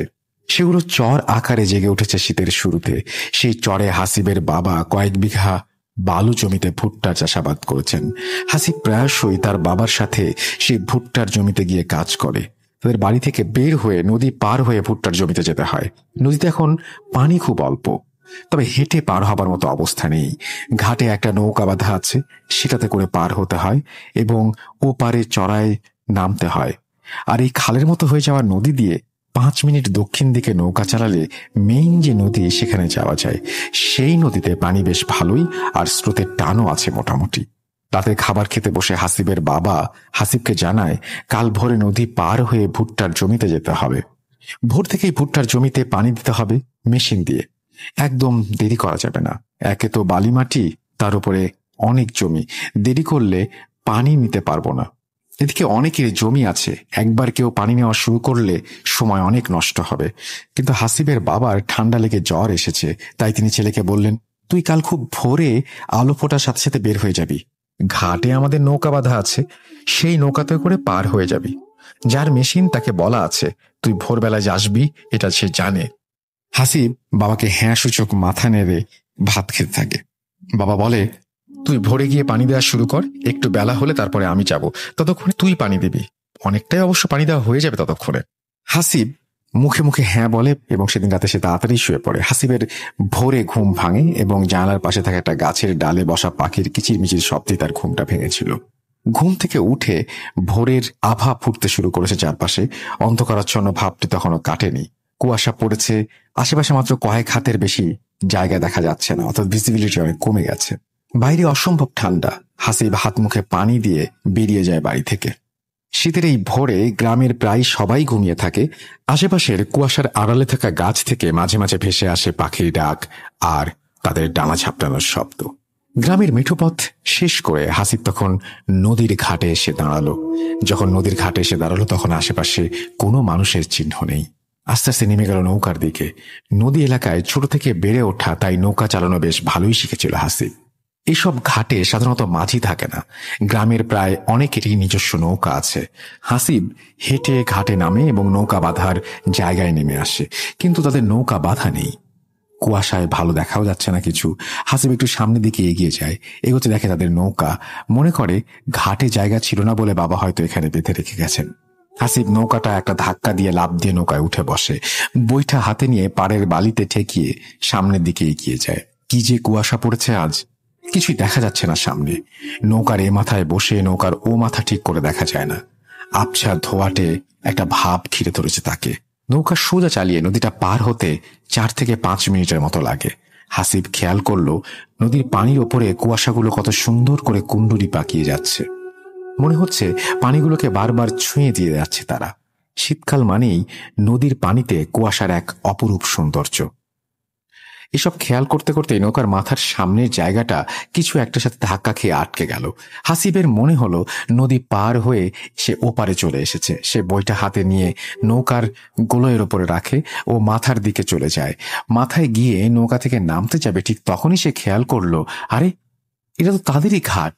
সেগুলো চর আকারে জেগে উঠেছে শীতের শুরুতে। সেই চরে হাসিবের বাবা কয়েক বিঘা বালু জমিতে ভুট্টা চাষাবাদ করেছেন। হাসিব প্রায়শই তার বাবার সাথে সেই ভুট্টার জমিতে গিয়ে কাজ করে। তাদের বাড়ি থেকে বের হয়ে নদী পার হয়ে ভুট্টার জমিতে যেতে হয়। নদীতে এখন পানি খুব অল্প, তবে হেঁটে পার হবার মতো অবস্থা নেই। ঘাটে একটা নৌকা বাঁধা আছে, সেটাতে করে পার হতে হয় এবং ও পারে চড়ায় নামতে হয়। আর এই খালের মতো হয়ে যাওয়া নদী দিয়ে 5 মিনিট দক্ষিণ দিকে নৌকা চালালে মেইন যে নদী সেখানে যাওয়া যায়। সেই নদীতে পানি বেশ ভালোই, আর স্রোতের টানও আছে মোটামুটি। রাতে খাবার খেতে বসে হাসিবের বাবা হাসিবকে জানায় কাল ভোরে নদী পার হয়ে ভুট্টার জমিতে যেতে হবে। ভোর থেকেই ভুট্টার জমিতে পানি দিতে হবে মেশিন দিয়ে। একদম দেরি করা যাবে না। একে তো বালি মাটি, তার উপরে অনেক জমি। দেরি করলে পানি নিতে পারবো না। এদিকে অনেকের জমি আছে, একবার কেউ পানি নেওয়া শুরু করলে সময় অনেক নষ্ট হবে। কিন্তু হাসিবের বাবার ঠান্ডা লেগে জ্বর এসেছে, তাই তিনি ছেলেকে বললেন তুই কাল খুব ভোরে আলো ফোটার সাথে সাথে বের হয়ে যাবি। ঘাটে আমাদের নৌকা বাঁধা আছে, সেই নৌকাতে করে পার হয়ে যাবি। যার মেশিন তাকে বলা আছে তুই ভোরবেলায় আসবি, এটা সে জানে। হাসিব বাবাকে হ্যাঁ সূচক মাথা নেড়ে ভাত খেতে থাকে। বাবা বলে তুই ভোরে গিয়ে পানি দেওয়া শুরু কর, একটু বেলা হলে তারপরে আমি যাব, ততক্ষণে তুই পানি দিবি। অনেকটাই অবশ্য পানি দেওয়া হয়ে যাবে ততক্ষণে। হাসিব মুখে মুখে হ্যাঁ বলে এবং সেদিন রাতে সে তাড়াতাড়ি শুয়ে পড়ে। হাসিবের ভোরে ঘুম ভাঙে এবং জানালার পাশে থাকা একটা গাছের ডালে বসা পাখির কিচিরমিচির শব্দে তার ঘুমটা ভেঙেছিল। ঘুম থেকে উঠে ভোরের আভা ফুটতে শুরু করেছে চারপাশে। অন্ধকারাচ্ছন্ন ভাবটি তখনও কাটেনি। কুয়াশা পড়েছে, আশেপাশে মাত্র কয়েক হাতের বেশি জায়গা দেখা যাচ্ছে না, অর্থাৎ ভিজিবিলিটি অনেক কমে গেছে। বাইরে অসম্ভব ঠান্ডা। হাসিব হাত মুখে পানি দিয়ে বেরিয়ে যায় বাড়ি থেকে। শীতের এই ভোরে গ্রামের প্রায় সবাই ঘুমিয়ে থাকে। আশেপাশের কুয়াশার আড়ালে থাকা গাছ থেকে মাঝে মাঝে ভেসে আসে পাখির ডাক আর তাদের ডানা ঝাপটানোর শব্দ। গ্রামের মিঠো পথ শেষ করে হাসিব তখন নদীর ঘাটে এসে দাঁড়ালো। যখন নদীর ঘাটে এসে দাঁড়ালো তখন আশেপাশে কোনো মানুষের চিহ্ন নেই। আস্তে আস্তে নেমে গেল নৌকার দিকে। নদী এলাকায় ছোট থেকে বেড়ে ওঠা, তাই নৌকা চালানো বেশ ভালোই শিখেছিল হাসিব। এইসব ঘাটে সাধারণত মাঝি থাকে না। গ্রামের প্রায় অনেকেরই নিজস্ব নৌকা আছে। হাসিব হেঁটে ঘাটে নামে এবং নৌকা বাঁধার জায়গায় নেমে আসে, কিন্তু তাদের নৌকা বাঁধা নেই। কুয়াশায় ভালো দেখাও যাচ্ছে না কিছু। হাসিব একটু সামনের দিকে এগিয়ে যায়। এগোতে দেখে তাদের নৌকা। মনে করে ঘাটে জায়গা ছিল না বলে বাবা হয়তো এখানে বেঁধে রেখে গেছেন। হাসিব নৌকাটা একটা ধাক্কা দিয়ে লাফ দিয়ে নৌকায় উঠে বসে। বৈঠা হাতে নিয়ে পাড়ের বালিতে ঠেকিয়ে সামনের দিকে এগিয়ে যায়। কি যে কুয়াশা পড়েছে আজ! কিছুই দেখা যাচ্ছে না সামনে। নৌকার এ মাথায় বসে নৌকার ও মাথা ঠিক করে দেখা যায় না। আবছা ধোয়াটে একটা ভাব ঘিরে ধরেছে তাকে। নৌকা সোজা চালিয়ে নদীটা পার হতে 4 থেকে 5 মিনিটের মতো লাগে। হাসিব খেয়াল করলো নদীর পানির ওপরে কুয়াশাগুলো কত সুন্দর করে কুণ্ডুলি পাকিয়ে যাচ্ছে। মনে হচ্ছে পানিগুলোকে বারবার ছুঁয়ে দিয়ে যাচ্ছে তারা। শীতকাল মানেই নদীর পানিতে কুয়াশার এক অপরূপ সৌন্দর্য। এসব খেয়াল করতে করতে নৌকার মাথার সামনের জায়গাটা কিছু একটার সাথে ধাক্কা খেয়ে আটকে গেল। হাসিবের মনে হলো নদী পার হয়ে সে ওপারে চলে এসেছে। সে বইটা হাতে নিয়ে নৌকার গোলয়ের ওপরে রাখে ও মাথার দিকে চলে যায়। মাথায় গিয়ে নৌকা থেকে নামতে যাবে, ঠিক তখনই সে খেয়াল করলো, আরে এটা তো তাদেরই ঘাট।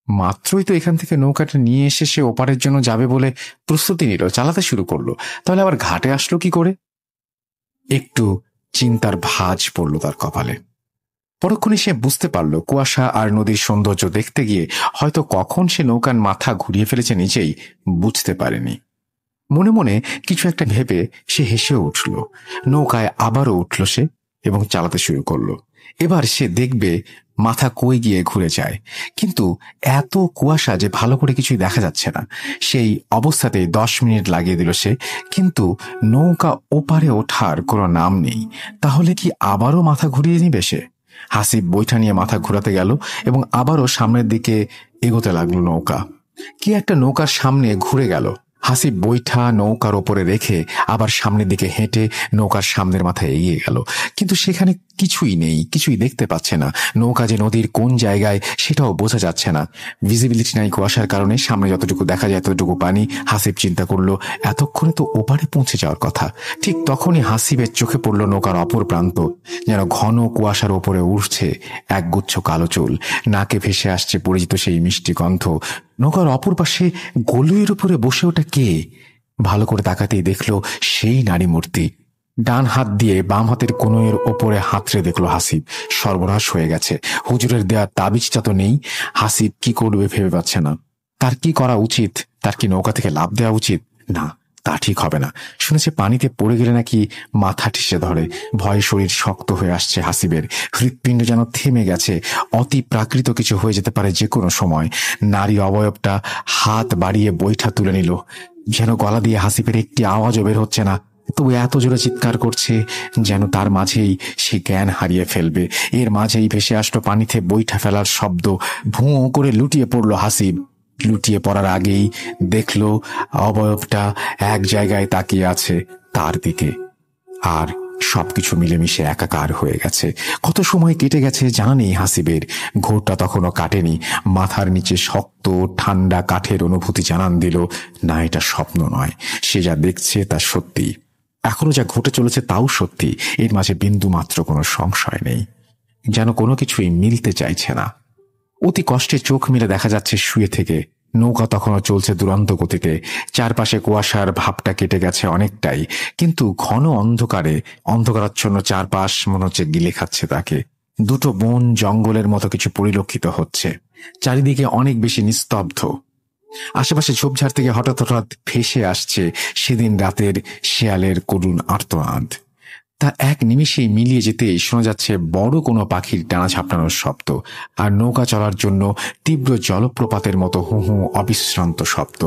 মাত্রই তো এখান থেকে নৌকাটা নিয়ে এসে সে ওপারের জন্য যাবে বলে প্রস্তুতি নিল, চালাতে শুরু করলো, তাহলে আবার ঘাটে আসলো কি করে? একটু চিন্তার ভাঁজ পড়ল তার কপালে। পরক্ষণে সে বুঝতে পারল কুয়াশা আর নদীর সৌন্দর্য দেখতে গিয়ে হয়তো কখন সে নৌকার মাথা ঘুরিয়ে ফেলেছে নিজেই বুঝতে পারেনি। মনে মনে কিছু একটা ভেবে সে হেসেও উঠল। নৌকায় আবারও উঠল সে এবং চালাতে শুরু করলো। এবার সে দেখবে মাথা কই গিয়ে ঘুরে যায়, কিন্তু এত কুয়াশা যে ভালো করে কিছুই দেখা যাচ্ছে না। সেই অবস্থাতেই 10 মিনিট লাগিয়ে দিল সে, কিন্তু নৌকা ওপারে ওঠার কোনো নাম নেই। তাহলে কি আবারও মাথা ঘুরিয়ে নিবে সে? হাসিব বৈঠা নিয়ে মাথা ঘুরাতে গেল এবং আবারও সামনের দিকে এগোতে লাগলো নৌকা। কি একটা নৌকার সামনে ঘুরে গেল। হাসিব বৈঠা নৌকার ওপরে রেখে আবার সামনের দিকে হেঁটে নৌকার সামনের মাথায় এগিয়ে গেল, কিন্তু সেখানে কিছুই নেই, কিছুই দেখতে পাচ্ছে না। নৌকা যে নদীর কোন জায়গায় সেটাও বোঝা যাচ্ছে না। ভিজিবিলিটি নাই কুয়াশার কারণে, সামনে যতটুকু দেখা যায় ততটুকু পানি। হাসিব চিন্তা করলো এতক্ষণে তো ওপারে পৌঁছে যাওয়ার কথা। ঠিক তখনই হাসিবের চোখে পড়ল নৌকার অপর প্রান্ত, যেন ঘন কুয়াশার ওপরে উঠছে একগুচ্ছ কালো চুল। নাকে ভেসে আসছে পরিচিত সেই মিষ্টি গন্ধ। নৌকার অপর পাশে গলুইয়ের উপরে বসে ওটা কে? ভালো করে তাকাতেই দেখলো সেই নারী মূর্তি। ডান হাত দিয়ে বাম হাতের কনুইয়ের ওপরে হাতড়ে দেখলো হাসিব। সর্বনাশ হয়ে গেছে। হুজুরের দেয়া তাবিজটা তো নেই। হাসিব কি করবে ভেবে পাচ্ছে না। তার কি করা উচিত? তার কি নৌকা থেকে লাফ দেওয়া উচিত? না, তা ঠিক হবে না। শুনেছে পানিতে পড়ে গেলে নাকি মাথা ঠেসে ধরে। ভয়ে শরীর শক্ত হয়ে আসছে হাসিবের। হৃৎপিণ্ড যেন থেমে গেছে। অতি প্রাকৃত কিছু হয়ে যেতে পারে যে কোনো সময়। নারী অবয়বটা হাত বাড়িয়ে বৈঠা তুলে নিল। যেন গলা দিয়ে হাসিবের একটি আওয়াজও বের হচ্ছে না, তবু এত জোরে চিৎকার করছে যেন তার মাঝেই সে জ্ঞান হারিয়ে ফেলবে। এর মাঝেই ভেসে আসলো পানিতে বৈঠা ফেলার শব্দ। ভুঁ করে লুটিয়ে পড়ল হাসিব। লুটিয়ে পড়ার আগেই দেখল অবয়বটা এক জায়গায় তাকিয়ে আছে তার দিকে, আর সবকিছু মিলেমিশে একাকার হয়ে গেছে। কত সময় কেটে গেছে জানা নেই হাসিবের। ঘোরটা তখনও কাটেনি। মাথার নিচে শক্ত ঠান্ডা কাঠের অনুভূতি জানান দিল, না, এটা স্বপ্ন নয়। সে যা দেখছে তা সত্যি। এখনো যা ঘটে চলেছে তাও সত্যি। এর মাঝে বিন্দু মাত্র কোনো সংশয় নেই। যেন কোনো কিছুই মিলতে চাইছে না। অতি কষ্টে চোখ মেলে দেখা যাচ্ছে শুয়ে থেকে নৌকা তখনও চলছে দুরন্ত গতিতে। চারপাশে কুয়াশার ভাবটা কেটে গেছে অনেকটাই, কিন্তু ঘন অন্ধকারাচ্ছন্ন চারপাশ মনে হচ্ছে গিলে খাচ্ছে তাকে। দুটো বন জঙ্গলের মতো কিছু পরিলক্ষিত হচ্ছে। চারিদিকে অনেক বেশি নিস্তব্ধ। আশেপাশে ঝোপঝাড় থেকে হঠাৎ হঠাৎ ভেসে আসছে সেদিন রাতের শেয়ালের করুণ আর্তনাদ। তা এক নিমিষেই মিলিয়ে যেতেই শোনা যাচ্ছে বড় কোনো পাখির ডানা ঝাপটানোর শব্দ, আর নৌকা চলার জন্য তীব্র জলপ্রপাতের মতো হু হু অবিশ্রান্ত শব্দ।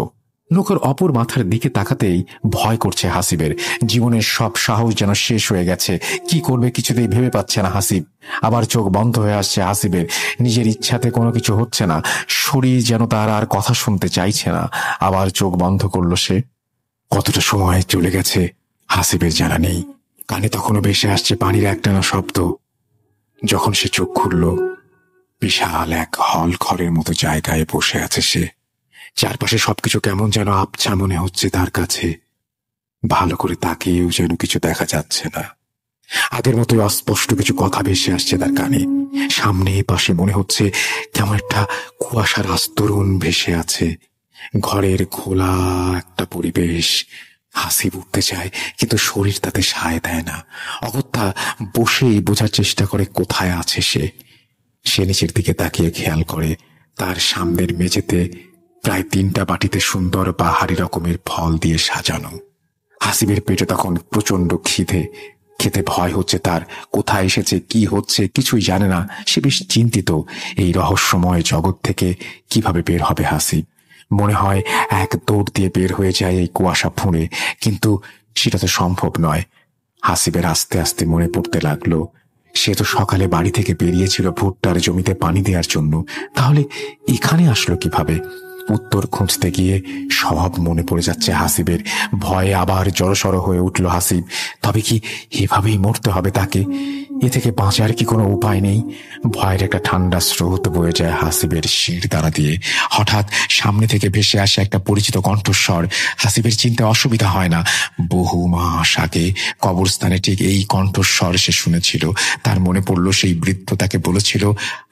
নৌকার অপর মাথার দিকে তাকাতেই ভয় করছে হাসিবের। জীবনের সব সাহস যেন শেষ হয়ে গেছে। কি করবে কিছুতেই ভেবে পাচ্ছে না হাসিব। আবার চোখ বন্ধ হয়ে আসছে হাসিবের। নিজের ইচ্ছাতে কোনো কিছু হচ্ছে না। শরীর যেন তার আর কথা শুনতে চাইছে না। আবার চোখ বন্ধ করলো সে। কতটা সময় চলে গেছে হাসিবের জানা নেই। কানে তখনও ভেসে আসছে পানির একটানা শব্দ। যখন সে চোখ খুলল, বিশাল এক হল ঘরের মতো জায়গায় বসে আছে সে। চারপাশে সবকিছু কেমন যেন আবছা মনে হচ্ছে তার কাছে। ভালো করে তাকিয়েও যেন কিছু দেখা যাচ্ছে না। আগের মতোই অস্পষ্ট কিছু কথা ভেসে আসছে তার কানে। সামনে পাশে মনে হচ্ছে কেমন একটা কুয়াশার আস্তরণ ভেসে আছে। ঘরের খোলা একটা পরিবেশ। হাসিব উঠতে চায়, কিন্তু শরীর তাতে সায় দেয় না। অগত্যা বসেই বোঝার চেষ্টা করে কোথায় আছে সে। সে নিচের দিকে তাকিয়ে খেয়াল করে তার সামনের মেঝেতে প্রায় 3টা বাটিতে সুন্দর বাহারি রকমের ফল দিয়ে সাজানো। হাসিবের পেটে তখন প্রচন্ড খিদে। খেতে ভয় হচ্ছে তার, কোথায় এসেছে, কি হচ্ছে কিছুই জানে না। সে বেশ চিন্তিত এই রহস্যময় জগৎ থেকে কিভাবে বের হবে হাসিব। মনে হয় এক দৌড় দিয়ে বের হয়ে যায় এই কুয়াশা ফুঁড়ে, কিন্তু সেটা তো সম্ভব নয়। হাসিবের আস্তে আস্তে মনে পড়তে লাগলো, সে তো সকালে বাড়ি থেকে বেরিয়েছিল ভুট্টার জমিতে পানি দেওয়ার জন্য, তাহলে এখানে আসলো কিভাবে? উত্তর খুঁজতে গিয়ে সব মনে পড়ে যাচ্ছে হাসিবের। ভয়ে আবার জড়সড় হয়ে উঠল হাসিব। তবে কি এভাবেই মরতে হবে তাকে? এ থেকে বাঁচার কি কোনো উপায় নেই? ভয়ের একটা ঠান্ডা স্রোত বয়ে যায় হাসিবের শির দ্বারা দিয়ে। হঠাৎ সামনে থেকে ভেসে আসে একটা পরিচিত কণ্ঠস্বর। হাসিবের চিনতে অসুবিধা হয় না, বহু মাস আগে কবরস্থানে ঠিক এই কণ্ঠস্বর সে শুনেছিল। তার মনে পড়ল সেই বৃদ্ধ তাকে বলেছিল,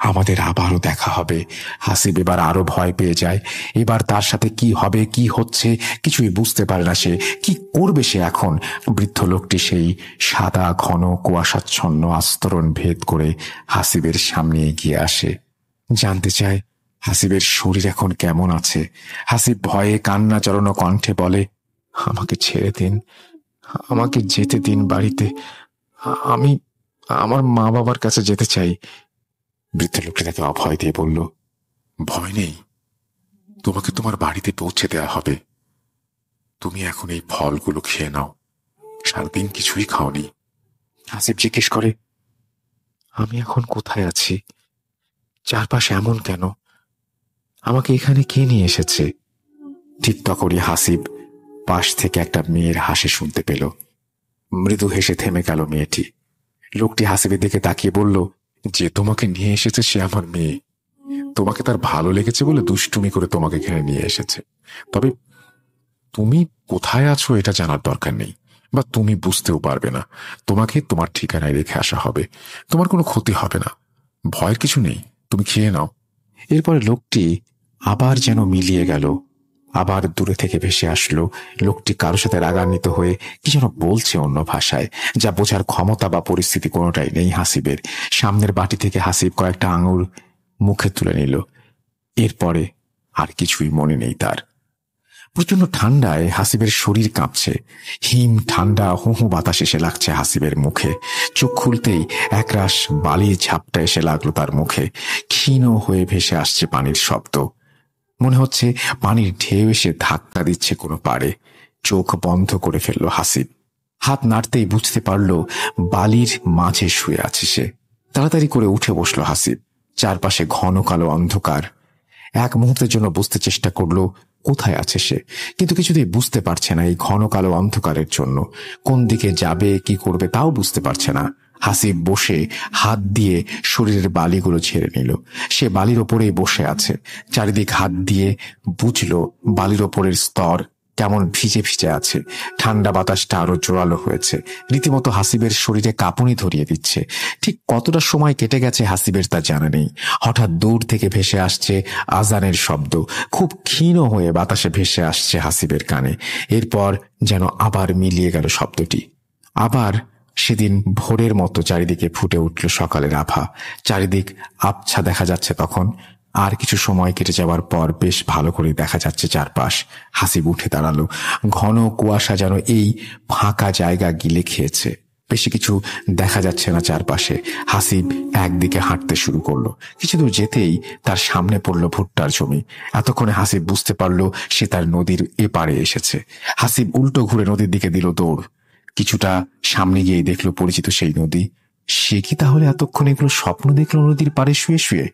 আমাদের আবারও দেখা হবে। হাসিব এবার আরো ভয় পেয়ে যায়। এবার তার সাথে কি হবে, কি হচ্ছে কিছুই বুঝতে পারে না সে। কি করবে সে এখন? বৃদ্ধ লোকটি সেই সাদা ঘন কুয়াশাচ্ছন্ন আস্তরণ ভেদ করে হাসিবের সামনে এগিয়ে আসে, জানতে চায় হাসিবের শরীর এখন কেমন আছে। হাসিব ভয়ে কান্না জড়ানো কণ্ঠে বলে, আমাকে ছেড়ে দিন, আমাকে যেতে দিন বাড়িতে, আমি আমার মা বাবার কাছে যেতে চাই। বৃদ্ধ লোকটি তাকে অভয় দিয়ে বলল, ভয় নেই, তোমাকে তোমার বাড়িতে পৌঁছে দেওয়া হবে। তুমি এখন এই ফলগুলো খেয়ে নাও, সারাদিন কিছুই খাওনি। হাসিব জিজ্ঞেস করে, আমি এখন কোথায় আছি? চারপাশে এমন কেন? আমাকে এখানে কে নিয়ে এসেছে? ঠিক তখনই হাসিব পাশ থেকে একটা মেয়ের হাসি শুনতে পেল। মৃদু হেসে থেমে গেল মেয়েটি। লোকটি হাসিবের দিকে তাকিয়ে বলল, যে তোমাকে নিয়ে এসেছে সে আমার মেয়ে। তোমাকে তার ভালো লেগেছে বলে দুষ্টুমি করে তোমাকে এখানে নিয়ে এসেছে। তবে তুমি কোথায় আছো এটা জানার দরকার নেই, বা তুমি বুঝতেও পারবে না। তোমাকে তোমার ঠিকানায় রেখে আসা হবে, তোমার কোনো ক্ষতি হবে না, ভয়ের কিছু নেই, তুমি খেয়ে নাও। এরপরে লোকটি আবার যেন মিলিয়ে গেল, আবার দূরে থেকে ভেসে আসলো। লোকটি কারো সাথে রাগান্বিত হয়ে কি যেন বলছে অন্য ভাষায়, যা বোঝার ক্ষমতা বা পরিস্থিতি কোনোটাই নেই হাসিবের। সামনের বাটি থেকে হাসিব কয়েকটা আঙুর মুখে তুলে নিল। এরপরে আর কিছুই মনে নেই তার। প্রচন্ড ঠান্ডায় হাসিবের শরীর কাঁপছে। হিম ঠান্ডা হু হু বাতাস এসে লাগছে হাসিবের মুখে। চোখ খুলতেই একরাশ বালির ঝাপটা এসে লাগলো তার মুখে। ক্ষীণ হয়ে ভেসে আসছে পানির শব্দ। মনে হচ্ছে পানির ঢেউ এসে ধাক্কা দিচ্ছে কোনো পাড়ে। চোখ বন্ধ করে ফেলল হাসিব। হাত নাড়তেই বুঝতে পারল বালির মাঝে শুয়ে আছে সে। তাড়াতাড়ি করে উঠে বসলো হাসিব। চারপাশে ঘন কালো অন্ধকার। এক মুহূর্তের জন্য বুঝতে চেষ্টা করলো কোথায় আছে সে, কিন্তু কিছুতেই বুঝতে পারছে না এই ঘন কালো অন্ধকারের জন্য। কোন দিকে যাবে, কি করবে তাও বুঝতে পারছে না। হাসিব বসে হাত দিয়ে শরীরের বালিগুলো ছেড়ে নিল। সে বালির ওপরেই বসে আছে। চারিদিক হাত দিয়ে বুঝলো বালির ওপরের স্তর কেমন ভিজে ভিজে আছে। ঠান্ডা বাতাসটা আরো জোরালো হয়েছে, রীতিমতো হাসিবের শরীরে কাঁপুনি ধরিয়ে দিচ্ছে। ঠিক কতটা সময় কেটে গেছে হাসিবের তা জানা নেই। হঠাৎ দূর থেকে ভেসে আসছে আজানের শব্দ, খুব ক্ষীণ হয়ে বাতাসে ভেসে আসছে হাসিবের কানে। এরপর যেন আবার মিলিয়ে গেল শব্দটি। আবার সেদিন ভোরের মতো চারিদিকে ফুটে উঠল সকালের আভা। চারিদিক আবছা দেখা যাচ্ছে তখন। আর কিছু সময় কেটে যাওয়ার পর বেশ ভালো করে দেখা যাচ্ছে চারপাশ। হাসিব উঠে দাঁড়ালো। ঘন কুয়াশা যেন এই ফাঁকা জায়গা গিলে খেয়েছে। বেশি কিছু দেখা যাচ্ছে না চারপাশে। হাসিব একদিকে হাঁটতে শুরু করলো। কিছু দূর যেতেই তার সামনে পড়ল ভুট্টার জমি। এতক্ষণে হাসিব বুঝতে পারলো সে তার নদীর এপারে এসেছে। হাসিব উল্টো ঘুরে নদীর দিকে দিল দৌড়। কিছুটা সামনে গিয়ে দেখলো পরিচিত সেই নদী। সে কি তাহলে এতক্ষণ এগুলো স্বপ্ন দেখলো নদীর পাড়ে শুয়ে শুয়ে?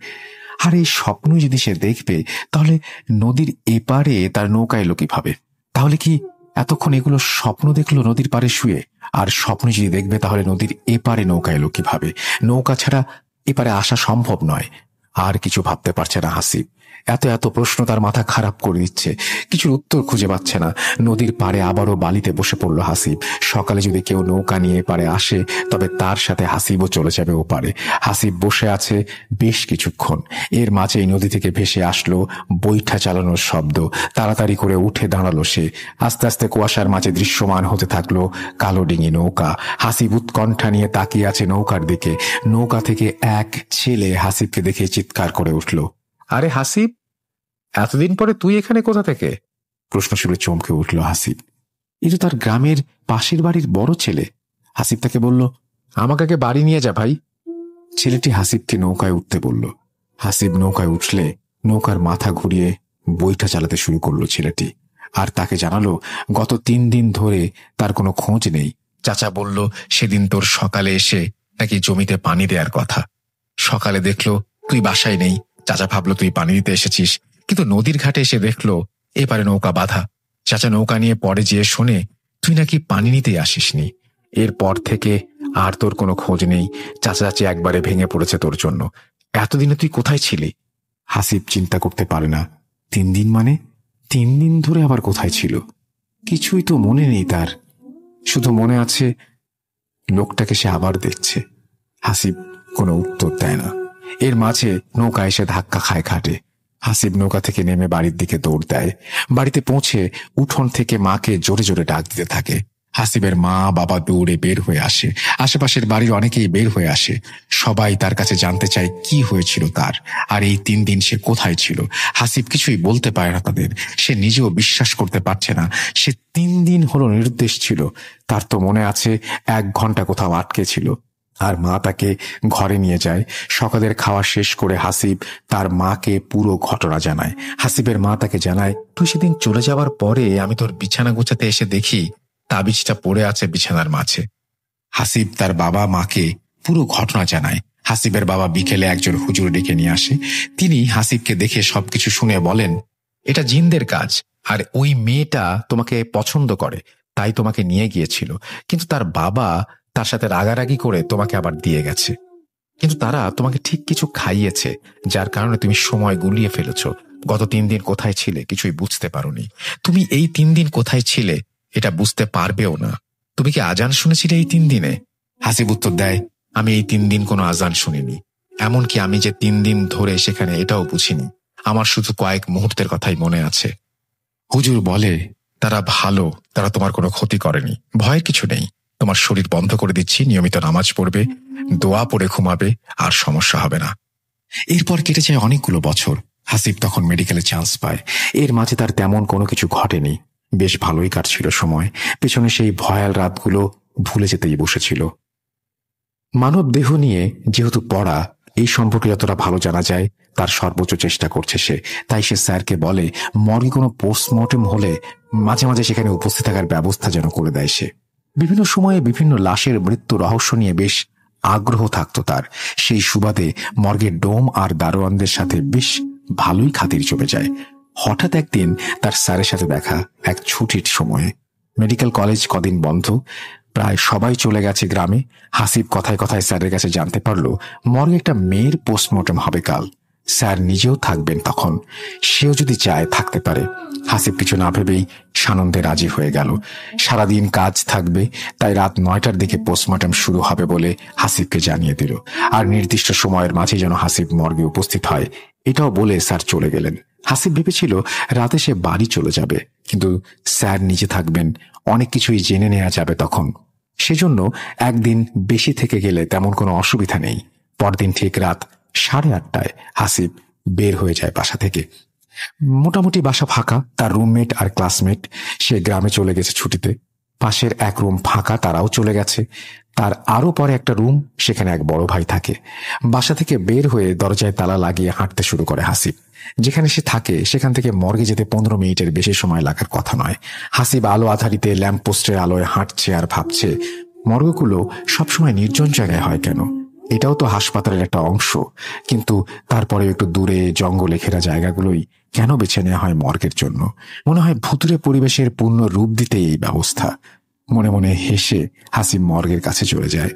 আর এই স্বপ্ন যদি সে দেখবে, তাহলে নদীর এপারে তার নৌকা এলো কিভাবে? তাহলে কি এতক্ষণ এগুলো স্বপ্ন দেখলো নদীর পাড়ে শুয়ে? আর স্বপ্ন যদি দেখবে, তাহলে নদীর এপারে নৌকা এলো কিভাবে? নৌকা ছাড়া এপারে আসা সম্ভব নয়। আর কিছু ভাবতে পারছে না হাসিব। এত এত প্রশ্ন তার মাথা খারাপ করে দিচ্ছে। কিছুর উত্তর খুঁজে পাচ্ছে না। নদীর পাড়ে আবারও বালিতে বসে পড়ল হাসিব। সকালে যদি কেউ নৌকা নিয়ে পাড়ে আসে, তবে তার সাথে হাসিবও চলে যাবে ও পারে। হাসিব বসে আছে বেশ কিছুক্ষণ। এর মাঝে এই নদী থেকে ভেসে আসলো বৈঠা চালানোর শব্দ। তাড়াতাড়ি করে উঠে দাঁড়ালো সে। আস্তে আস্তে কুয়াশার মাঝে দৃশ্যমান হতে থাকলো কালো ডিঙি নৌকা। হাসিব উৎকণ্ঠা নিয়ে তাকিয়ে আছে নৌকার দিকে। নৌকা থেকে এক ছেলে হাসিবকে দেখে চিৎকার করে উঠল, আরে হাসিব, এতদিন পরে তুই এখানে কোথা থেকে? প্রশ্ন শুনে চমকে উঠল হাসিব। এ তো তার গ্রামের পাশের বাড়ির বড় ছেলে। হাসিব তাকে বলল, আমাকে আগে বাড়ি নিয়ে যা ভাই। ছেলেটি হাসিবকে নৌকায় উঠতে বলল। হাসিব নৌকায় উঠলে নৌকার মাথা ঘুরিয়ে বইটা চালাতে শুরু করলো ছেলেটি, আর তাকে জানালো গত 3 দিন ধরে তার কোনো খোঁজ নেই। চাচা বলল সেদিন তোর সকালে এসে নাকি জমিতে পানি দেওয়ার কথা। সকালে দেখলো তুই বাসায় নেই। চাচা ভাবলো তুই পানি দিতে এসেছিস, কিন্তু নদীর ঘাটে এসে দেখলো এপারে নৌকা বাঁধা। চাচা নৌকা নিয়ে পরে যেয়ে শোনে তুই নাকি পানি নিতেই আসিসনি। এরপর থেকে আর তোর কোনো খোঁজ নেই। চাচা চাচি একবারে ভেঙে পড়েছে তোর জন্য। এতদিনে তুই কোথায় ছিলি? হাসিব চিন্তা করতে পারে না। 3 দিন মানে 3 দিন ধরে আবার কোথায় ছিল? কিছুই তো মনে নেই তার। শুধু মনে আছে লোকটাকে সে আবার দেখছে। হাসিব কোনো উত্তর দেয় না। এর মাঝে নৌকা এসে ধাক্কা খায় ঘাটে। হাসিব নৌকা থেকে নেমে বাড়ির দিকে দৌড় দেয়। বাড়িতে পৌঁছে উঠোন থেকে মাকে জোরে জোরে ডাক দিতে থাকে। হাসিবের মা বাবা দৌড়ে বের হয়ে আসে। আশেপাশের বাড়ির অনেকেই বের হয়ে আসে। সবাই তার কাছে জানতে চায় কি হয়েছিল তার, আর এই 3 দিন সে কোথায় ছিল। হাসিব কিছুই বলতে পারে না তাদের। সে নিজেও বিশ্বাস করতে পারছে না সে 3 দিন হলো নিরুদ্দেশ ছিল। তার তো মনে আছে 1 ঘন্টা কোথাও আটকে ছিল। আর মা তাকে ঘরে নিয়ে যায়। সকালের খাওয়া শেষ করে হাসিব তার মাকে পুরো ঘটনা জানায়। হাসিবের মা তাকে জানায়, তুই সেদিন চলে যাওয়ার পরে আমি তোর বিছানা গোছাতে এসে দেখি তাবিজটা পড়ে আছে বিছানার মাঝে। হাসিব তার বাবা মাকে পুরো ঘটনা জানায়। হাসিবের বাবা বিকেলে একজন হুজুর ডেকে নিয়ে আসে। তিনি হাসিবকে দেখে সবকিছু শুনে বলেন, এটা জিনদের কাজ, আর ওই মেয়েটা তোমাকে পছন্দ করে, তাই তোমাকে নিয়ে গিয়েছিল। কিন্তু তার বাবা তার সাথে রাগারাগি করে তোমাকে আবার দিয়ে গেছে। কিন্তু তারা তোমাকে ঠিক কিছু খাইয়েছে, যার কারণে তুমি সময় গুলিয়ে ফেলেছ। গত 3 দিন কোথায় ছিলে কিছুই বুঝতে পারোনি। তুমি এই 3 দিন কোথায় ছিলে এটা বুঝতে পারবেও না। তুমি কি আজান শুনেছিলে এই 3 দিনে? হাসিব উত্তর দেয়, আমি এই 3 দিন কোনো আজান শুনিনি। এমনকি আমি যে 3 দিন ধরে সেখানে এটাও বুঝিনি। আমার শুধু কয়েক মুহূর্তের কথাই মনে আছে। হুজুর বলে, তারা ভালো, তারা তোমার কোনো ক্ষতি করেনি, ভয়ের কিছু নেই। তোমার শরীর বন্ধ করে দিচ্ছি, নিয়মিত নামাজ পড়বে, দোয়া পড়ে ঘুমাবে, আর সমস্যা হবে না। এরপর কেটে যায় অনেকগুলো বছর। হাসিব তখন মেডিকেলে চান্স পায়। এর মাঝে তার তেমন কোনো কিছু ঘটেনি। বেশ ভালোই কাটছিল সময়। পেছনে সেই ভয়াল রাতগুলো ভুলে যেতেই বসেছিল। মানব দেহ নিয়ে যেহেতু পড়া, এই সম্পর্কে যতটা ভালো জানা যায় তার সর্বোচ্চ চেষ্টা করছে সে। তাই সে স্যারকে বলে মর্গে কোনো পোস্টমর্টেম হলে মাঝে মাঝে সেখানে উপস্থিত থাকার ব্যবস্থা যেন করে দেয় সে। বিভিন্ন সময়ে বিভিন্ন লাশের মৃত্যু রহস্য নিয়ে বেশ আগ্রহ থাকতো তার। সেই সুবাদে মর্গের ডোম আর দারোয়ানদের সাথে বেশ ভালোই খাতির জমে যায়। হঠাৎ একদিন তার স্যারের সাথে দেখা এক ছুটির সময়ে। মেডিকেল কলেজ কদিন বন্ধ, প্রায় সবাই চলে গেছে গ্রামে। হাসিব কথায় কথায় স্যারের কাছে জানতে পারলো মর্গে একটা মেয়ের পোস্টমর্টম হবে কাল। স্যার নিজেও থাকবেন তখন, সেও যদি চায় থাকতে পারে। হাসিব কিছু না ভেবেই সানন্দে রাজি হয়ে গেল। সারাদিন কাজ থাকবে, তাই রাত 9টার দিকে পোস্টমর্টম শুরু হবে বলে হাসিবকে জানিয়ে দিল। আর নির্দিষ্ট সময়ের মাঝে যেন হাসিব মর্গে উপস্থিত হয় এটাও বলে স্যার চলে গেলেন। হাসিব ভেবেছিল রাতে সে বাড়ি চলে যাবে, কিন্তু স্যার নিজে থাকবেন, অনেক কিছুই জেনে নেওয়া যাবে তখন। সেজন্য একদিন বেশি থেকে গেলে তেমন কোনো অসুবিধা নেই। পরদিন ঠিক রাত 8:30টায় হাসিব বের হয়ে যায় বাসা থেকে। মোটামুটি বাসা ফাঁকা। তার রুমমেট আর ক্লাসমেট সে গ্রামে চলে গেছে ছুটিতে। পাশের এক রুম ফাঁকা, তারাও চলে গেছে। তার আরো পরে একটা রুম, সেখানে এক বড় ভাই থাকে। বাসা থেকে বের হয়ে দরজায় তালা লাগিয়ে হাঁটতে শুরু করে হাসিব। যেখানে সে থাকে সেখান থেকে মর্গে যেতে 15 মিনিটের বেশি সময় লাগার কথা নয়। হাসিব আলো আধারিতে ল্যাম্পপোস্টের আলোয় হাঁটছে আর ভাবছে মর্গগুলো সবসময় নির্জন জায়গায় হয় কেন? এটাও তো হাসপাতালের একটা অংশ, কিন্তু তারপরে একটু দূরে জঙ্গলে ঘেরা জায়গাগুলোই কেন বেছে নেওয়া হয় মর্গের জন্য? মনে হয় ভুতুরে পরিবেশের পূর্ণ রূপ দিতে এই ব্যবস্থা। মনে মনে হেসে হাসিব মর্গের কাছে চলে যায়।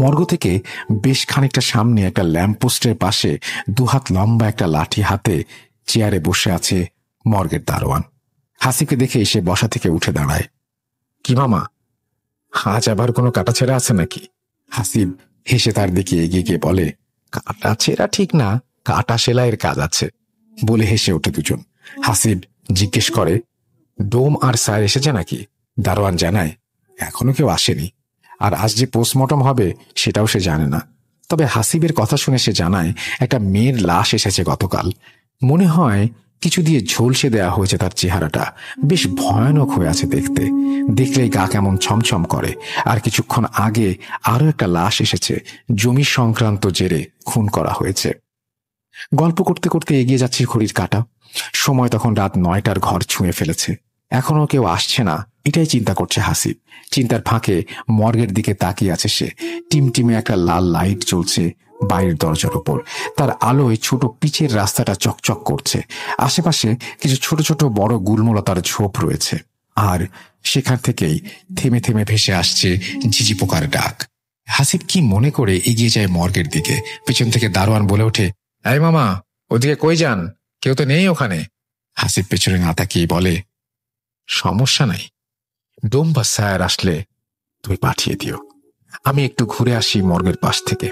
মর্গ থেকে বেশ খানিকটা সামনে একটা ল্যাম্পপোস্টের পাশে 2 হাত লম্বা একটা লাঠি হাতে চেয়ারে বসে আছে মর্গের দারোয়ান। হাসিবকে দেখে এসে বসা থেকে উঠে দাঁড়ায়। কি মামা, আজ আবার কোনো কাটাছেড়া আছে নাকি? হাসিব হেসে তার দিকে এগিয়ে গিয়ে বলে, কাটাছেড়া ঠিক না, কাটা সেলাইয়ের কাজ আছে বলে হেসে ওঠে দুজন। হাসিব জিজ্ঞেস করে, ডোম আর স্যার এসেছে নাকি? দারোয়ান জানায়, এখনো কেউ আসেনি, আর আজ যে পোস্টমর্টম হবে সেটাও সে জানে না। তবে হাসিবের কথা শুনে সে জানায় একটা মেয়ের লাশ এসেছে গতকাল। মনে হয় কিছু দিয়ে ঝলসে দেয়া হয়েছে তার চেহারাটা। বেশ ভয়ানক হয়ে আছে দেখতে, দেখলেই গা কেমন ছমছম করে। আর কিছুক্ষণ আগে আরো একটা লাশ এসেছে, জমি সংক্রান্ত জেরে খুন করা হয়েছে। গল্প করতে করতে এগিয়ে যাচ্ছে ঘড়ির কাঁটা। সময় তখন রাত 9টার ঘর ছুঁয়ে ফেলেছে। এখনো কেউ আসছে না, এটাই চিন্তা করছে হাসিব। চিন্তার ফাঁকে মর্গের দিকে তাকিয়ে আছে সে। টিমটিমে একটা লাল লাইট জ্বলছে বাইরের দরজার উপর। তার আলোয় ছোট পিচের রাস্তাটা চকচক করছে। আশেপাশে কিছু ছোট ছোট বড় গুলমলতার ঝোপ রয়েছে, আর সেখান থেকেই থেমে থেমে ভেসে আসছে ঝিঝি পোকার ডাক। হাসিব কি মনে করে এগিয়ে যায় মর্গের দিকে। পেছন থেকে দারোয়ান বলে ওঠে, এই মামা, ওদিকে কই যান? কেউ তো নেই ওখানে। হাসিব পেছনে না তাকিয়ে বলে, সমস্যা নাই, ডোম্বা স্যার আসলে তুমি পাঠিয়ে দিও, আমি একটু ঘুরে আসি মর্গের পাশ থেকে।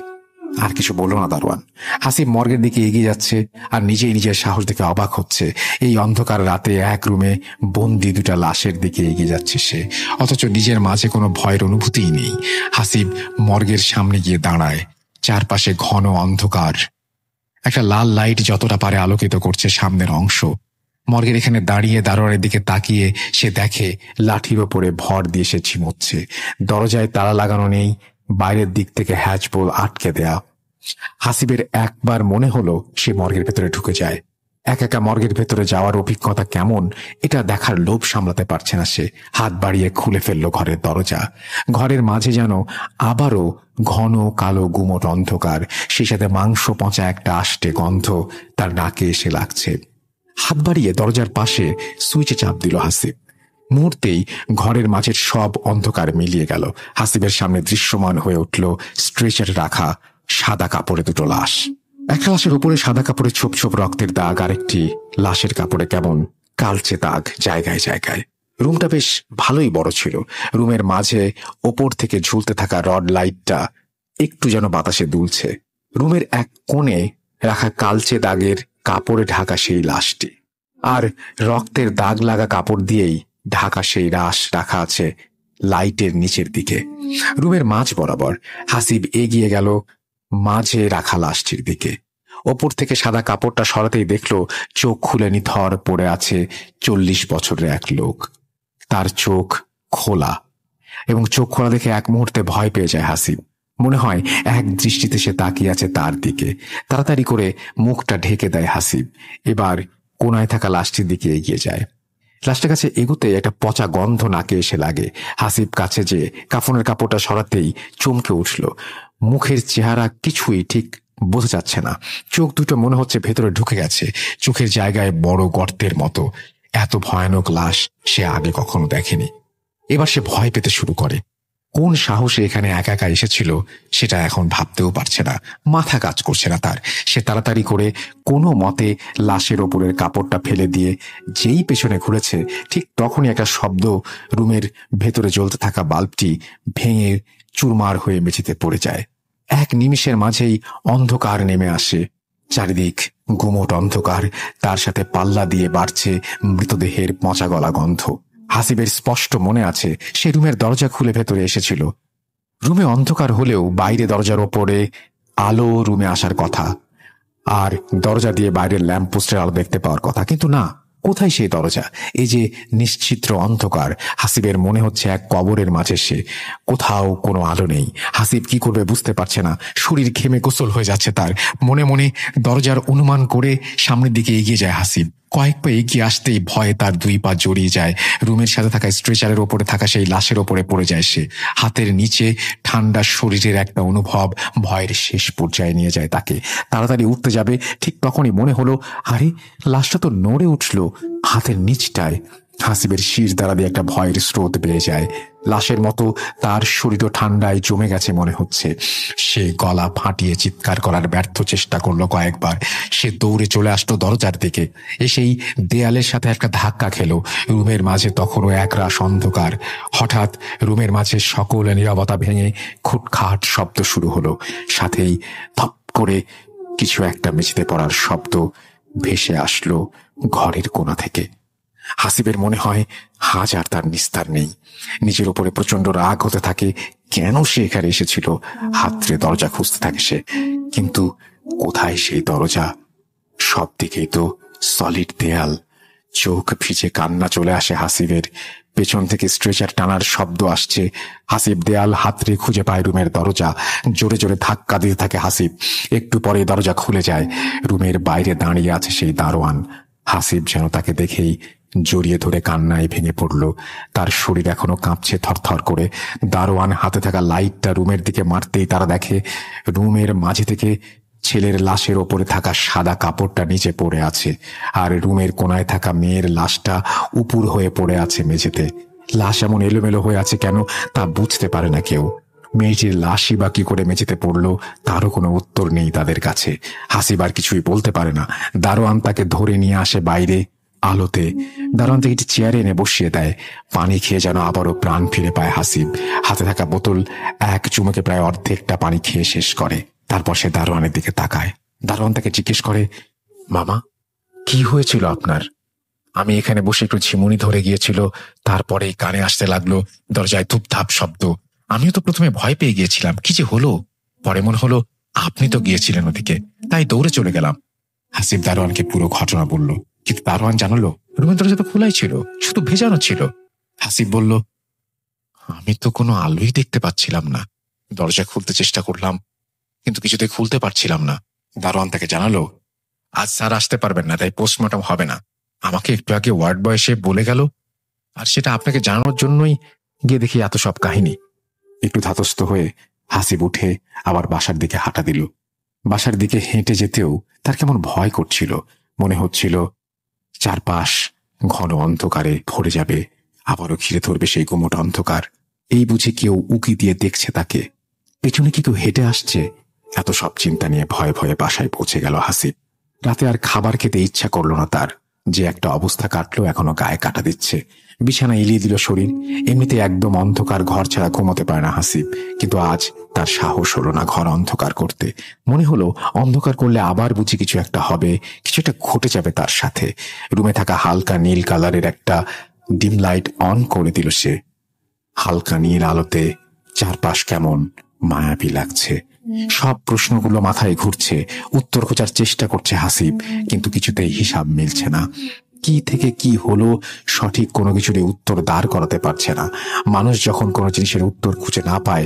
আর কিছু বলল না দারোয়ান। হাসিব মর্গের দিকে এগিয়ে যাচ্ছে আর নিজেই নিজের সাহস দেখে অবাক হচ্ছে। এই অন্ধকার রাতে এক রুমে বন্দি দুটা লাশের দিকে এগিয়ে যাচ্ছে সে, অথচ নিজের মাঝে কোনো ভয়ের অনুভূতিই নেই। হাসিব মর্গের সামনে গিয়ে দাঁড়ায়। চারপাশে ঘন অন্ধকার, একটা লাল লাইট যতটা পারে আলোকিত করছে সামনের অংশ। মর্গের এখানে দাঁড়িয়ে দারোয়ানের দিকে তাকিয়ে সে দেখে লাঠির ওপরে ভর দিয়ে সে ঝিমোচ্ছে। দরজায় তালা লাগানো নেই, বাইরের দিক থেকে হ্যাজবোল আটকে দেয়া। হাসিবের একবার মনে হলো সে মর্গের ভেতরে ঢুকে যায়। একা মর্গের ভেতরে যাওয়ার অভিজ্ঞতা কেমন, এটা দেখার লোভ সামলাতে পারছে না সে। হাত বাড়িয়ে খুলে ফেলল ঘরের দরজা। ঘরের মাঝে যেন আবারও ঘন কালো গুমট অন্ধকার, সেই সাথে মাংস পচা একটা আষ্টে গন্ধ তার নাকে এসে লাগছে। হাত বাড়িয়ে দরজার পাশে সুইচে চাপ দিল হাসিব। মুহূর্তেই ঘরের মাঝের সব অন্ধকার মিলিয়ে গেল। হাসিবের সামনে দৃশ্যমান হয়ে উঠল স্ট্রেচারে রাখা সাদা কাপড়ে দুটো লাশ। একটা লাশের উপরে সাদা কাপড়ে ছোপ ছোপ রক্তের দাগ, আরেকটি লাশের কাপড়ে কেমন কালচে দাগ জায়গায় জায়গায়। রুমটা বেশ ভালোই বড় ছিল। রুমের মাঝে ওপর থেকে ঝুলতে থাকা রড লাইটটা একটু যেন বাতাসে দুলছে। রুমের এক কোণে রাখা কালচে দাগের কাপড়ে ঢাকা সেই লাশটি, আর রক্তের দাগ লাগা কাপড় দিয়েই ঢাকা সেই লাশ রাখা আছে লাইটের নিচের দিকে। রুমের মাঝ বরাবর হাসিব এগিয়ে গেল মাঝে রাখা লাশটির দিকে। ওপর থেকে সাদা কাপড়টা সরাতেই দেখল চোখ খুলে নিথর পড়ে আছে 40 বছরের এক লোক। তার চোখ খোলা, এবং চোখ খোলা দেখে এক মুহূর্তে ভয় পেয়ে যায় হাসিব। মনে হয় এক দৃষ্টিতে সে তাকিয়ে আছে তার দিকে। তাড়াতাড়ি করে মুখটা ঢেকে দেয় হাসিব। এবার কোনায় থাকা লাশটির দিকে এগিয়ে যায়। লাশটার কাছে এগুতে একটা পচা গন্ধ নাকে এসে লাগে। হাসিব কাছে যে কাফনের কাপড়টা সরাতেই চমকে উঠল। মুখের চেহারা কিছুই ঠিক বোঝা যাচ্ছে না। চোখ দুটো মনে হচ্ছে ভেতরে ঢুকে গেছে, চোখের জায়গায় বড় গর্তের মতো। এত ভয়ানক লাশ সে আগে কখনো দেখেনি। এবার সে ভয় পেতে শুরু করে। কোন সাহসে এখানে একা একা এসেছিল সেটা এখন ভাবতেও পারছে না, মাথা কাজ করছে না তার। সে তাড়াতাড়ি করে কোনো মতে লাশের ওপরের কাপড়টা ফেলে দিয়ে যেই পেছনে ঘুরেছে, ঠিক তখনই একটা শব্দ। রুমের ভেতরে জ্বলতে থাকা বাল্বটি ভেঙে চুরমার হয়ে মেঝেতে পড়ে যায়। এক নিমিষের মাঝেই অন্ধকার নেমে আসে। চারিদিক গুমট অন্ধকার, তার সাথে পাল্লা দিয়ে বাড়ছে মৃতদেহের পচা গলা গন্ধ। হাসিবের স্পষ্ট মনে আছে সে রুমের দরজা খুলে ভেতরে এসেছিল। রুমে অন্ধকার হলেও বাইরে দরজার ওপরে আলো রুমে আসার কথা, আর দরজা দিয়ে বাইরের ল্যাম্পপোস্টের আলো দেখতে পাওয়ার কথা। কিন্তু না, কোথায় সেই দরজা? এই যে নিশ্চিত্র অন্ধকার। হাসিবের মনে হচ্ছে এক কবরের মাঝে সে, কোথাও কোনো আলো নেই। হাসিব কি করবে বুঝতে পারছে না। শরীর ঘেমে গোসল হয়ে যাচ্ছে তার। মনে মনে দরজার অনুমান করে সামনের দিকে এগিয়ে যায় হাসিব। কয়েক পা এগিয়ে আসতেই ভয়ে তার 2 পা জড়িয়ে যায়। রুমের সাথে থাকা স্ট্রেচারের ওপরে থাকা সেই লাশের ওপরে পড়ে যায় সে। হাতের নিচে ঠান্ডা শরীরের একটা অনুভব ভয়ের শেষ পর্যায়ে নিয়ে যায় তাকে। তাড়াতাড়ি উঠতে যাবে, ঠিক তখনই মনে হলো, আরে লাশটা তো নড়ে উঠল হাতের নিচটায়। হাসিবের শির দ্বারা দিয়ে একটা ভয়ের স্রোত বেড়ে যায়। লাশের মতো তার শরীরও ঠান্ডায় জমে গেছে মনে হচ্ছে। সে গলা ফাটিয়ে চিৎকার করার ব্যর্থ চেষ্টা করলো কয়েকবার। সে দৌড়ে চলে আসলো দরজার দিকে, এসেই দেয়ালের সাথে একটা ধাক্কা খেলো। রুমের মাঝে তখনও একরাশ অন্ধকার। হঠাৎ রুমের মাঝে সকল নীরবতা ভেঙে খুটখাট শব্দ শুরু হলো। সাথেই ধপ করে কিছু একটা মেঝেতে পড়ার শব্দ ভেসে আসলো ঘরের কোণা থেকে। হাসিবের মনে হয় আজ আর তার নিস্তার নেই। নিজের উপরে প্রচন্ড রাগ হতে থাকে। কেন সে এখানে এসেছিল? হাতড়ে দরজা খুঁজতে থাকে সে, কিন্তু কোথায় সেই দরজা? সব দিকেই তো সলিড দেয়াল। চোখ ভিজে কান্না চলে আসে হাসিবের। পেছন থেকে স্ট্রেচার টানার শব্দ আসছে। হাসিব দেয়াল হাতড়ে খুঁজে পায় রুমের দরজা। জোরে জোরে ধাক্কা দিতে থাকে হাসিব। একটু পরে দরজা খুলে যায়। রুমের বাইরে দাঁড়িয়ে আছে সেই দারোয়ান। হাসিব যেন তাকে দেখেই জড়িয়ে ধরে কান্নায় ভেঙে পড়ল। তার শরীর এখনো কাঁপছে থরথর করে। দারোয়ান হাতে থাকা লাইটটা রুমের দিকে মারতেই তারা দেখে রুমের মাঝে থেকে ছেলের লাশের ওপরে থাকা সাদা কাপড়টা নিচে পড়ে আছে, আর রুমের কোনায় থাকা মেয়ের লাশটা উপুর হয়ে পড়ে আছে মেঝেতে। লাশ এমন এলোমেলো হয়ে আছে কেন তা বুঝতে পারে না কেউ। মেয়েটির লাশই বা কি করে মেঝেতে পড়লো তারও কোনো উত্তর নেই তাদের কাছে। হাসিব আর কিছুই বলতে পারে না। দারোয়ান তাকে ধরে নিয়ে আসে বাইরে আলোতে। দারোয়ান থেকে একটি চেয়ারে এনে বসিয়ে দেয়। পানি খেয়ে যেন আবারও প্রাণ ফিরে পায় হাসিব। হাতে থাকা বোতল এক চুমুকে প্রায় অর্ধেকটা পানি খেয়ে শেষ করে। তারপর সে দারোয়ানের দিকে তাকায়। দারোয়ান তাকে জিজ্ঞেস করে, মামা, কি হয়েছিল আপনার? আমি এখানে বসে একটু ঝিমুনি ধরে গিয়েছিল, তারপরেই কানে আসতে লাগলো দরজায় ধুপধাপ শব্দ। আমিও তো প্রথমে ভয় পেয়ে গিয়েছিলাম, কি যে হলো। পরে মনে হলো আপনি তো গিয়েছিলেন ওদিকে, তাই দৌড়ে চলে গেলাম। হাসিব দারোয়ানকে পুরো ঘটনা বলল, কিন্তু দারোয়ান জানালো রুমের দরজা তো খোলাই ছিল, শুধু ভেজানো ছিল। হাসিব বলল, আমি তো কোনো আলোই দেখতে পাচ্ছিলাম না। দরজা খুলতে চেষ্টা করলাম, কিন্তু কিছুতে খুলতে পারছিলাম না। দারোয়ান তাকে জানালো, আজ স্যার আসতে পারবেন না, তাই পোস্টমর্টম হবে না। আমাকে একটু আগে ওয়ার্ড বয় এসে বলে গেল, আর সেটা আপনাকে জানানোর জন্যই গিয়ে দেখি এত সব কাহিনী। একটু ধাতস্থ হয়ে হাসিব উঠে আবার বাসার দিকে হাঁটা দিল। বাসার দিকে হেঁটে যেতেও তার কেমন ভয় করছিল। মনে হচ্ছিল চারপাশ ঘন অন্ধকারে ভরে যাবে, আবারও ঘিরে ধরবে সেই গুমোট অন্ধকার। এই বুঝে কেউ উকি দিয়ে দেখছে তাকে, পেছনে কি কেউ হেঁটে আসছে। এত সব চিন্তা নিয়ে ভয়ে ভয়ে বাসায় পৌঁছে গেল হাসিব। রাতে আর খাবার খেতে ইচ্ছা করল না তার। যে একটা অবস্থা কাটলো এখনো গায়ে কাটা দিচ্ছে। বিছানা এলিয়ে দিল শরীর। এমনিতে একদম অন্ধকার ঘর ছাড়া ঘুমোতে পারে না হাসিব, কিন্তু আজ তার সাহস হলো না ঘর অন্ধকার করতে। মনে হলো অন্ধকার করলে আবার বুঝি কিছু একটা হবে, কিছু একটা ঘটে যাবে তার সাথে। রুমে থাকা হালকা নীল কালারের একটা ডিম লাইট অন করে দিল সে। হালকা নীল আলোতে চারপাশ কেমন মায়াবী লাগছে। সব প্রশ্নগুলো মাথায় ঘুরছে। উত্তর খোঁজার চেষ্টা করছে হাসিব, কিন্তু কিছুতেই হিসাব মিলছে না। কি থেকে কি হলো সঠিক কোনো কিছুরই উত্তর দাঁড় করাতে পারছে না। মানুষ যখন কোনো জিনিসের উত্তর খুঁজে না পায়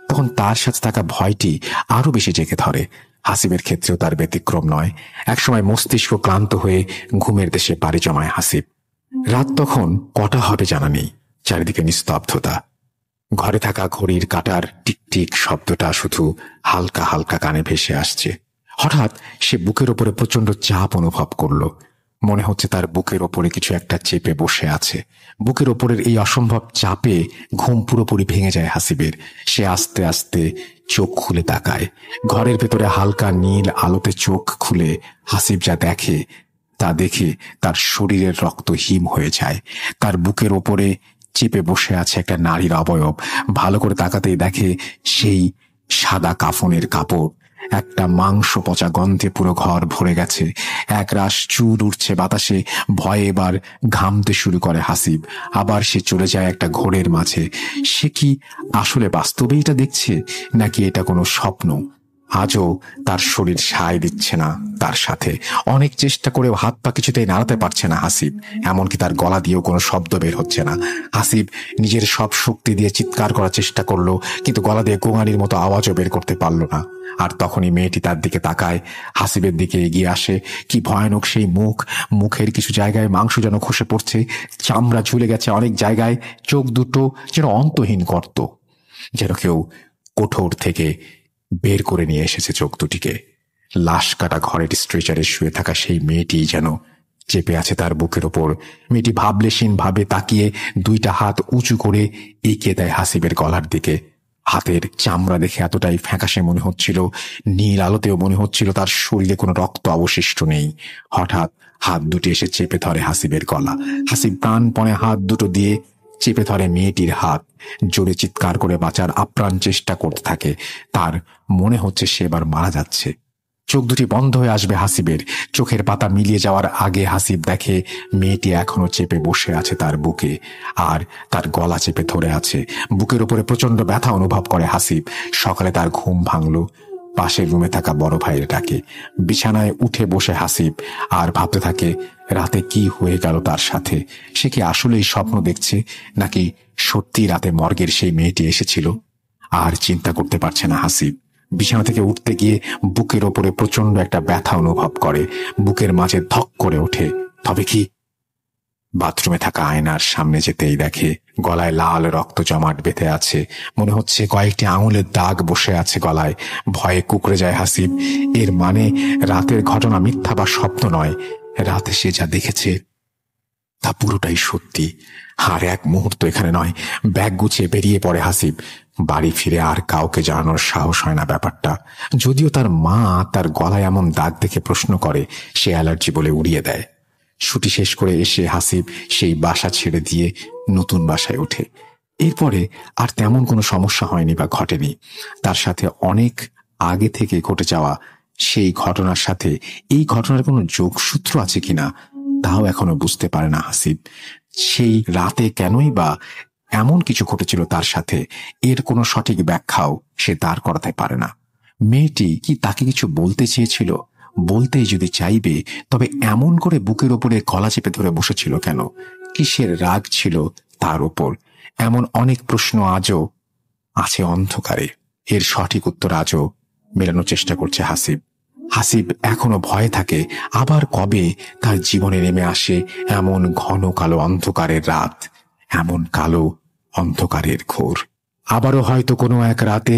তখন তার সাথে থাকা ভয়টি আরো বেশি জেগে ধরে। হাসিবের ক্ষেত্রেও তার ব্যতিক্রম নয়। একসময় মস্তিষ্ক ক্লান্ত হয়ে ঘুমের দেশে পাড়ি জমায় হাসিব। রাত তখন কটা হবে জানা নেই। চারিদিকে নিস্তব্ধতা। ঘরে থাকা ঘড়ির কাঁটার টিকটিক শব্দটা শুধু হালকা হালকা কানে ভেসে আসছে। হঠাৎ সে বুকের ওপরে প্রচন্ড চাপ অনুভব করল। মনে হচ্ছে তার বুকের ওপরে কিছু একটা চেপে বসে আছে। বুকের ওপরের এই অসম্ভব চাপে ঘুম পুরোপুরি ভেঙে যায় হাসিবের। সে আস্তে আস্তে চোখ খুলে তাকায়। ঘরের ভেতরে হালকা নীল আলোতে চোখ খুলে হাসিব যা দেখে তা দেখে তার শরীরের রক্ত হিম হয়ে যায়। তার বুকের ওপরে চেপে বসে আছে একটা নারীর অবয়ব। ভালো করে তাকাতেই দেখে সেই সাদা কাফনের কাপড়। একটা মাংস পচা গন্ধে পুরো ঘর ভরে গেছে। একরাশ চুল উঠছে বাতাসে। ভয়ে এবার ঘামতে শুরু করে হাসিব। আবার সে চলে যায় একটা ঘোরের মাঝে। সে কি আসলে বাস্তবেই এটা দেখছে, নাকি এটা কোনো স্বপ্ন? আজও তার শরীর সায় দিচ্ছে না তার সাথে। অনেক চেষ্টা করেও হাত পা কিছুতেই নাড়াতে পারছে না হাসিব। এমনকি তার গলা দিয়েও কোনো শব্দ বের হচ্ছে না। হাসিব নিজের সব শক্তি দিয়ে চিৎকার করার চেষ্টা করলো, কিন্তু গলা দিয়ে গোঙানির মতো আওয়াজও বের করতে পারল না। আর তখনই মেয়েটি তার দিকে তাকায়, হাসিবের দিকে এগিয়ে আসে। কি ভয়ানক সেই মুখ! মুখের কিছু জায়গায় মাংস যেন খসে পড়ছে, চামড়া ঝুলে গেছে অনেক জায়গায়। চোখ দুটো যেন অন্তহীন গর্ত, যেন কেউ কোঠর থেকে বের করে নিয়ে এসেছে চোখ দুটিকে। লাশ কাটা ঘরের স্ট্রেচারে শুয়ে থাকা সেই মেয়েটি যেন চেপে আছে তার বুকের ওপর। মেয়েটি ভাবলেশীন ভাবে তাকিয়ে দুইটা হাত উঁচু করে এগিয়ে দেয় হাসিবের গলার দিকে। হাতের চামড়া দেখে এতটাই ফ্যাকাশে মনে হচ্ছিল, নীল আলোতেও মনে হচ্ছিল তার শরীরে কোনো রক্ত অবশিষ্ট নেই। হঠাৎ হাত দুটি এসে চেপে ধরে হাসিবের গলা। হাসিব প্রাণপণে হাত দুটো দিয়ে চেপে ধরে মেয়েটির হাত। জোরে চিৎকার করে বাঁচার আপ্রাণ চেষ্টা করতে থাকে। তার মনে হচ্ছে সে এবার মারা যাচ্ছে। চোখ দুটি বন্ধ হয়ে আসবে হাসিবের। চোখের পাতা মিলিয়ে যাওয়ার আগে হাসিব দেখে মেয়েটি এখনো চেপে বসে আছে তার বুকে, আর তার গলা চেপে ধরে আছে। বুকের উপরে প্রচন্ড ব্যথা অনুভব করে হাসিব। সকালে তার ঘুম ভাঙল। পাশের রুমে থাকা বড় ভাইয়ের ডাকে। বিছানায় উঠে বসে হাসিব আর ভাবতে থাকে রাতে কি হয়ে গেল তার সাথে। সে কি আসলেই স্বপ্ন দেখছে, নাকি সত্যি রাতে মর্গের সেই মেয়েটি এসেছিল? আর চিন্তা করতে পারছে না হাসিব। বিছানা থেকে উঠতে গিয়ে বুকের ওপরে প্রচন্ড একটা ব্যথা অনুভব করে, বুকের মাঝে ধক করে ওঠে। তবে কি? বাথরুমে থাকা আয়নার সামনে যেতেই দেখে গলায় লাল রক্ত জমাট বেঁধে আছে। মনে হচ্ছে কয়েকটি আঙুলের দাগ বসে আছে গলায়। ভয়ে কুঁকড়ে যায় হাসিব। এর মানে রাতের ঘটনা মিথ্যা বা স্বপ্ন নয়। রাতে সে যা দেখেছে তা পুরোটাই সত্যি। আর এক মুহূর্ত এখানে নয়। ব্যাগ গুছিয়ে বেরিয়ে পড়ে হাসিব। বাড়ি ফিরে আর কাউকে জানানোর সাহস হয় না ব্যাপারটা। যদিও তার মা তার গলায় এমন দাগ দেখে প্রশ্ন করে, সে অ্যালার্জি বলে উড়িয়ে দেয়। ছুটি শেষ করে এসে হাসিব সেই বাসা ছেড়ে দিয়ে নতুন বাসায় ওঠে। এরপরে আর তেমন কোনো সমস্যা হয়নি বা ঘটেনি। তার সাথে অনেক আগে থেকে ঘটে যাওয়া সেই ঘটনার সাথে এই ঘটনার কোনো যোগসূত্র আছে কিনা তাও এখনো বুঝতে পারে না হাসিব। সেই রাতে কেনই বা এমন কিছু ঘটেছিল তার সাথে, এর কোনো সঠিক ব্যাখ্যাও সে দাঁড় করাতে পারে না। মেয়েটি কি তাকে কিছু বলতে চেয়েছিল? বলতেই যদি চাইবে, তবে এমন করে বুকের ওপরে গলা চেপে ধরে বসেছিল কেন? কিসের রাগ ছিল তার ওপর? এমন অনেক প্রশ্ন আজও আছে অন্ধকারে। এর সঠিক উত্তর আজও মেলানোর চেষ্টা করছে হাসিব। হাসিব এখনো ভয়ে থাকে আবার কবে তার জীবনে নেমে আসে এমন ঘন কালো অন্ধকারের রাত, এমন কালো অন্ধকারের ঘোর। আবারও হয়তো কোনো এক রাতে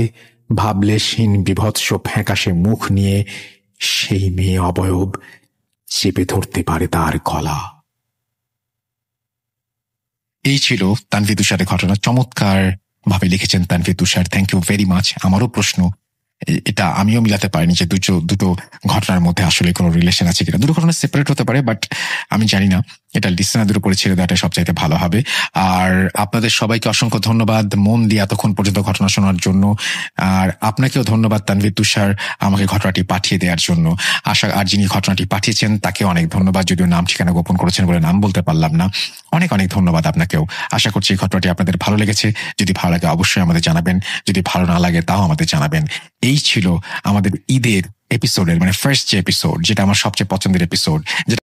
ভাবলেশহীন বিভৎস ফ্যাকাশে মুখ নিয়ে সেই মেয়ে অবয়ব চেপে ধরতে পারে তার গলা। এই ছিল তানভীর তুষারের ঘটনা। চমৎকার ভাবে লিখেছেন তানভীর তুষার, থ্যাংক ইউ ভেরি মাচ। আমারও প্রশ্ন, এটা আমিও মিলাতে পারিনি যে দুটো ঘটনার মধ্যে আসলে কোনো রিলেশন আছে কিনা। দুটো ঘটনা সেপারেট হতে পারে, বাট আমি জানি না। এটা লিসেনারদের উপরে ছেড়ে দেওয়াটা সবচাইতে ভালো হবে। আর আপনাদের সবাইকে অসংখ্য ধন্যবাদ মন দিয়ে এতক্ষণ পর্যন্ত ঘটনা শোনার জন্য। আর আপনাকেও ধন্যবাদ তানভীর তুষার আমাকে ঘটনাটি পাঠিয়ে দেওয়ার জন্য। আর যিনি ঘটনাটি পাঠিয়েছেন তাকে অনেক ধন্যবাদ, যদিও নাম ঠিকানা গোপন করেছেন বলে নাম বলতে পারলাম না। অনেক অনেক ধন্যবাদ আপনাকেও। আশা করছি এই ঘটনাটি আপনাদের ভালো লেগেছে। যদি ভালো লাগে অবশ্যই আমাদের জানাবেন, যদি ভালো না লাগে তাও আমাদের জানাবেন। এই ছিল আমাদের ঈদের এপিসোডের মানে ফার্স্ট যে এপিসোড, যেটা আমার সবচেয়ে পছন্দের এপিসোড, যেটা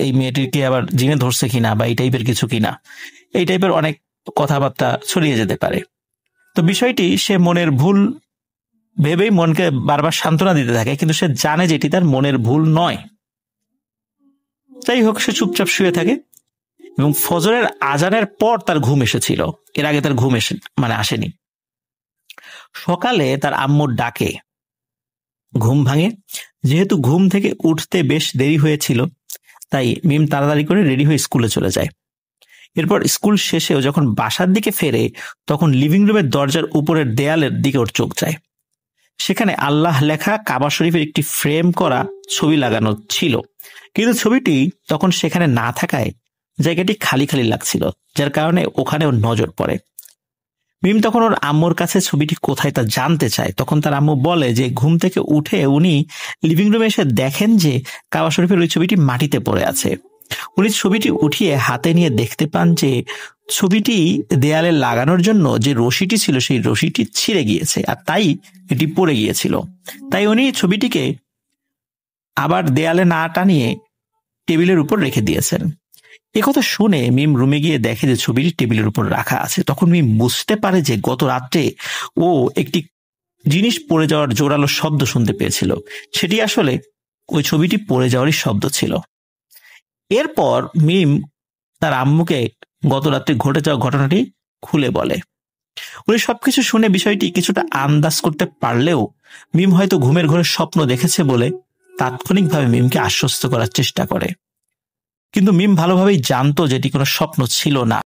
এই মেয়েটিকে আবার জিনে ধরছে কিনা বা এই টাইপের কিছু কিনা, এই টাইপের অনেক কথাবার্তা ছড়িয়ে যেতে পারে। তো বিষয়টি সে মনের ভুল ভেবেই মনকে বারবার সান্ত্বনা দিতে থাকে, কিন্তু সে জানে যে এটি তার মনের ভুল নয়। যাই হোক, সে চুপচাপ শুয়ে থাকে এবং ফজরের আজানের পর তার ঘুম এসেছিল। এর আগে তার ঘুম আসেনি। সকালে তার আম্মুর ডাকে ঘুম ভাঙে। যেহেতু ঘুম থেকে উঠতে বেশ দেরি হয়েছিল, তাই মিম তাড়াতাড়ি করে রেডি হয়ে স্কুলে চলে যায়। এরপর স্কুল শেষেও যখন বাসার দিকে ফেরে, তখন লিভিং রুমের দরজার উপরের দেয়ালের দিকে ওর চোখ যায়। সেখানে আল্লাহ লেখা কাবা শরীফের একটি ফ্রেম করা ছবি লাগানো ছিল, কিন্তু ছবিটি তখন সেখানে না থাকায় জায়গাটি খালি খালি লাগছিল, যার কারণে ওখানে ওর নজর পড়ে। মিম তখন ওর আম্মুর কাছে ছবিটি কোথায় তা জানতে চায়। তখন তার আম্মু বলে যে ঘুম থেকে উঠে উনি লিভিং রুমে এসে দেখেন যে কাবা শরীফের ওই ছবিটি মাটিতে পড়ে আছে। উনি ছবিটি উঠিয়ে হাতে নিয়ে দেখতে পান যে ছবিটি দেয়ালে লাগানোর জন্য যে রশিটি ছিল সেই রশিটি ছিঁড়ে গিয়েছে, আর তাই এটি পড়ে গিয়েছিল। তাই উনি ছবিটিকে আবার দেয়ালে না টানিয়ে টেবিলের উপর রেখে দিয়েছেন। একথা শুনে মিম রুমে গিয়ে দেখে যে ছবিটি টেবিলের উপর রাখা আছে। তখন মিম বুঝতে পারে যে গত রাত্রে ও একটি জিনিস পড়ে যাওয়ার জোরালো শব্দ শুনতে পেয়েছিল। সেটি আসলে ওই ছবিটি পড়ে যাওয়ারই শব্দ ছিল। এরপর মিম তার আম্মুকে গত রাত্রে ঘটে যাওয়া ঘটনাটি খুলে বলে। উনি সবকিছু শুনে বিষয়টি কিছুটা আন্দাজ করতে পারলেও মিম হয়তো ঘুমের ঘরে স্বপ্ন দেখেছে বলে তাৎক্ষণিকভাবে মিমকে আশ্বস্ত করার চেষ্টা করে, কিন্তু মিম ভালোভাবেই জানতো যে এটি কোনো স্বপ্ন ছিল না।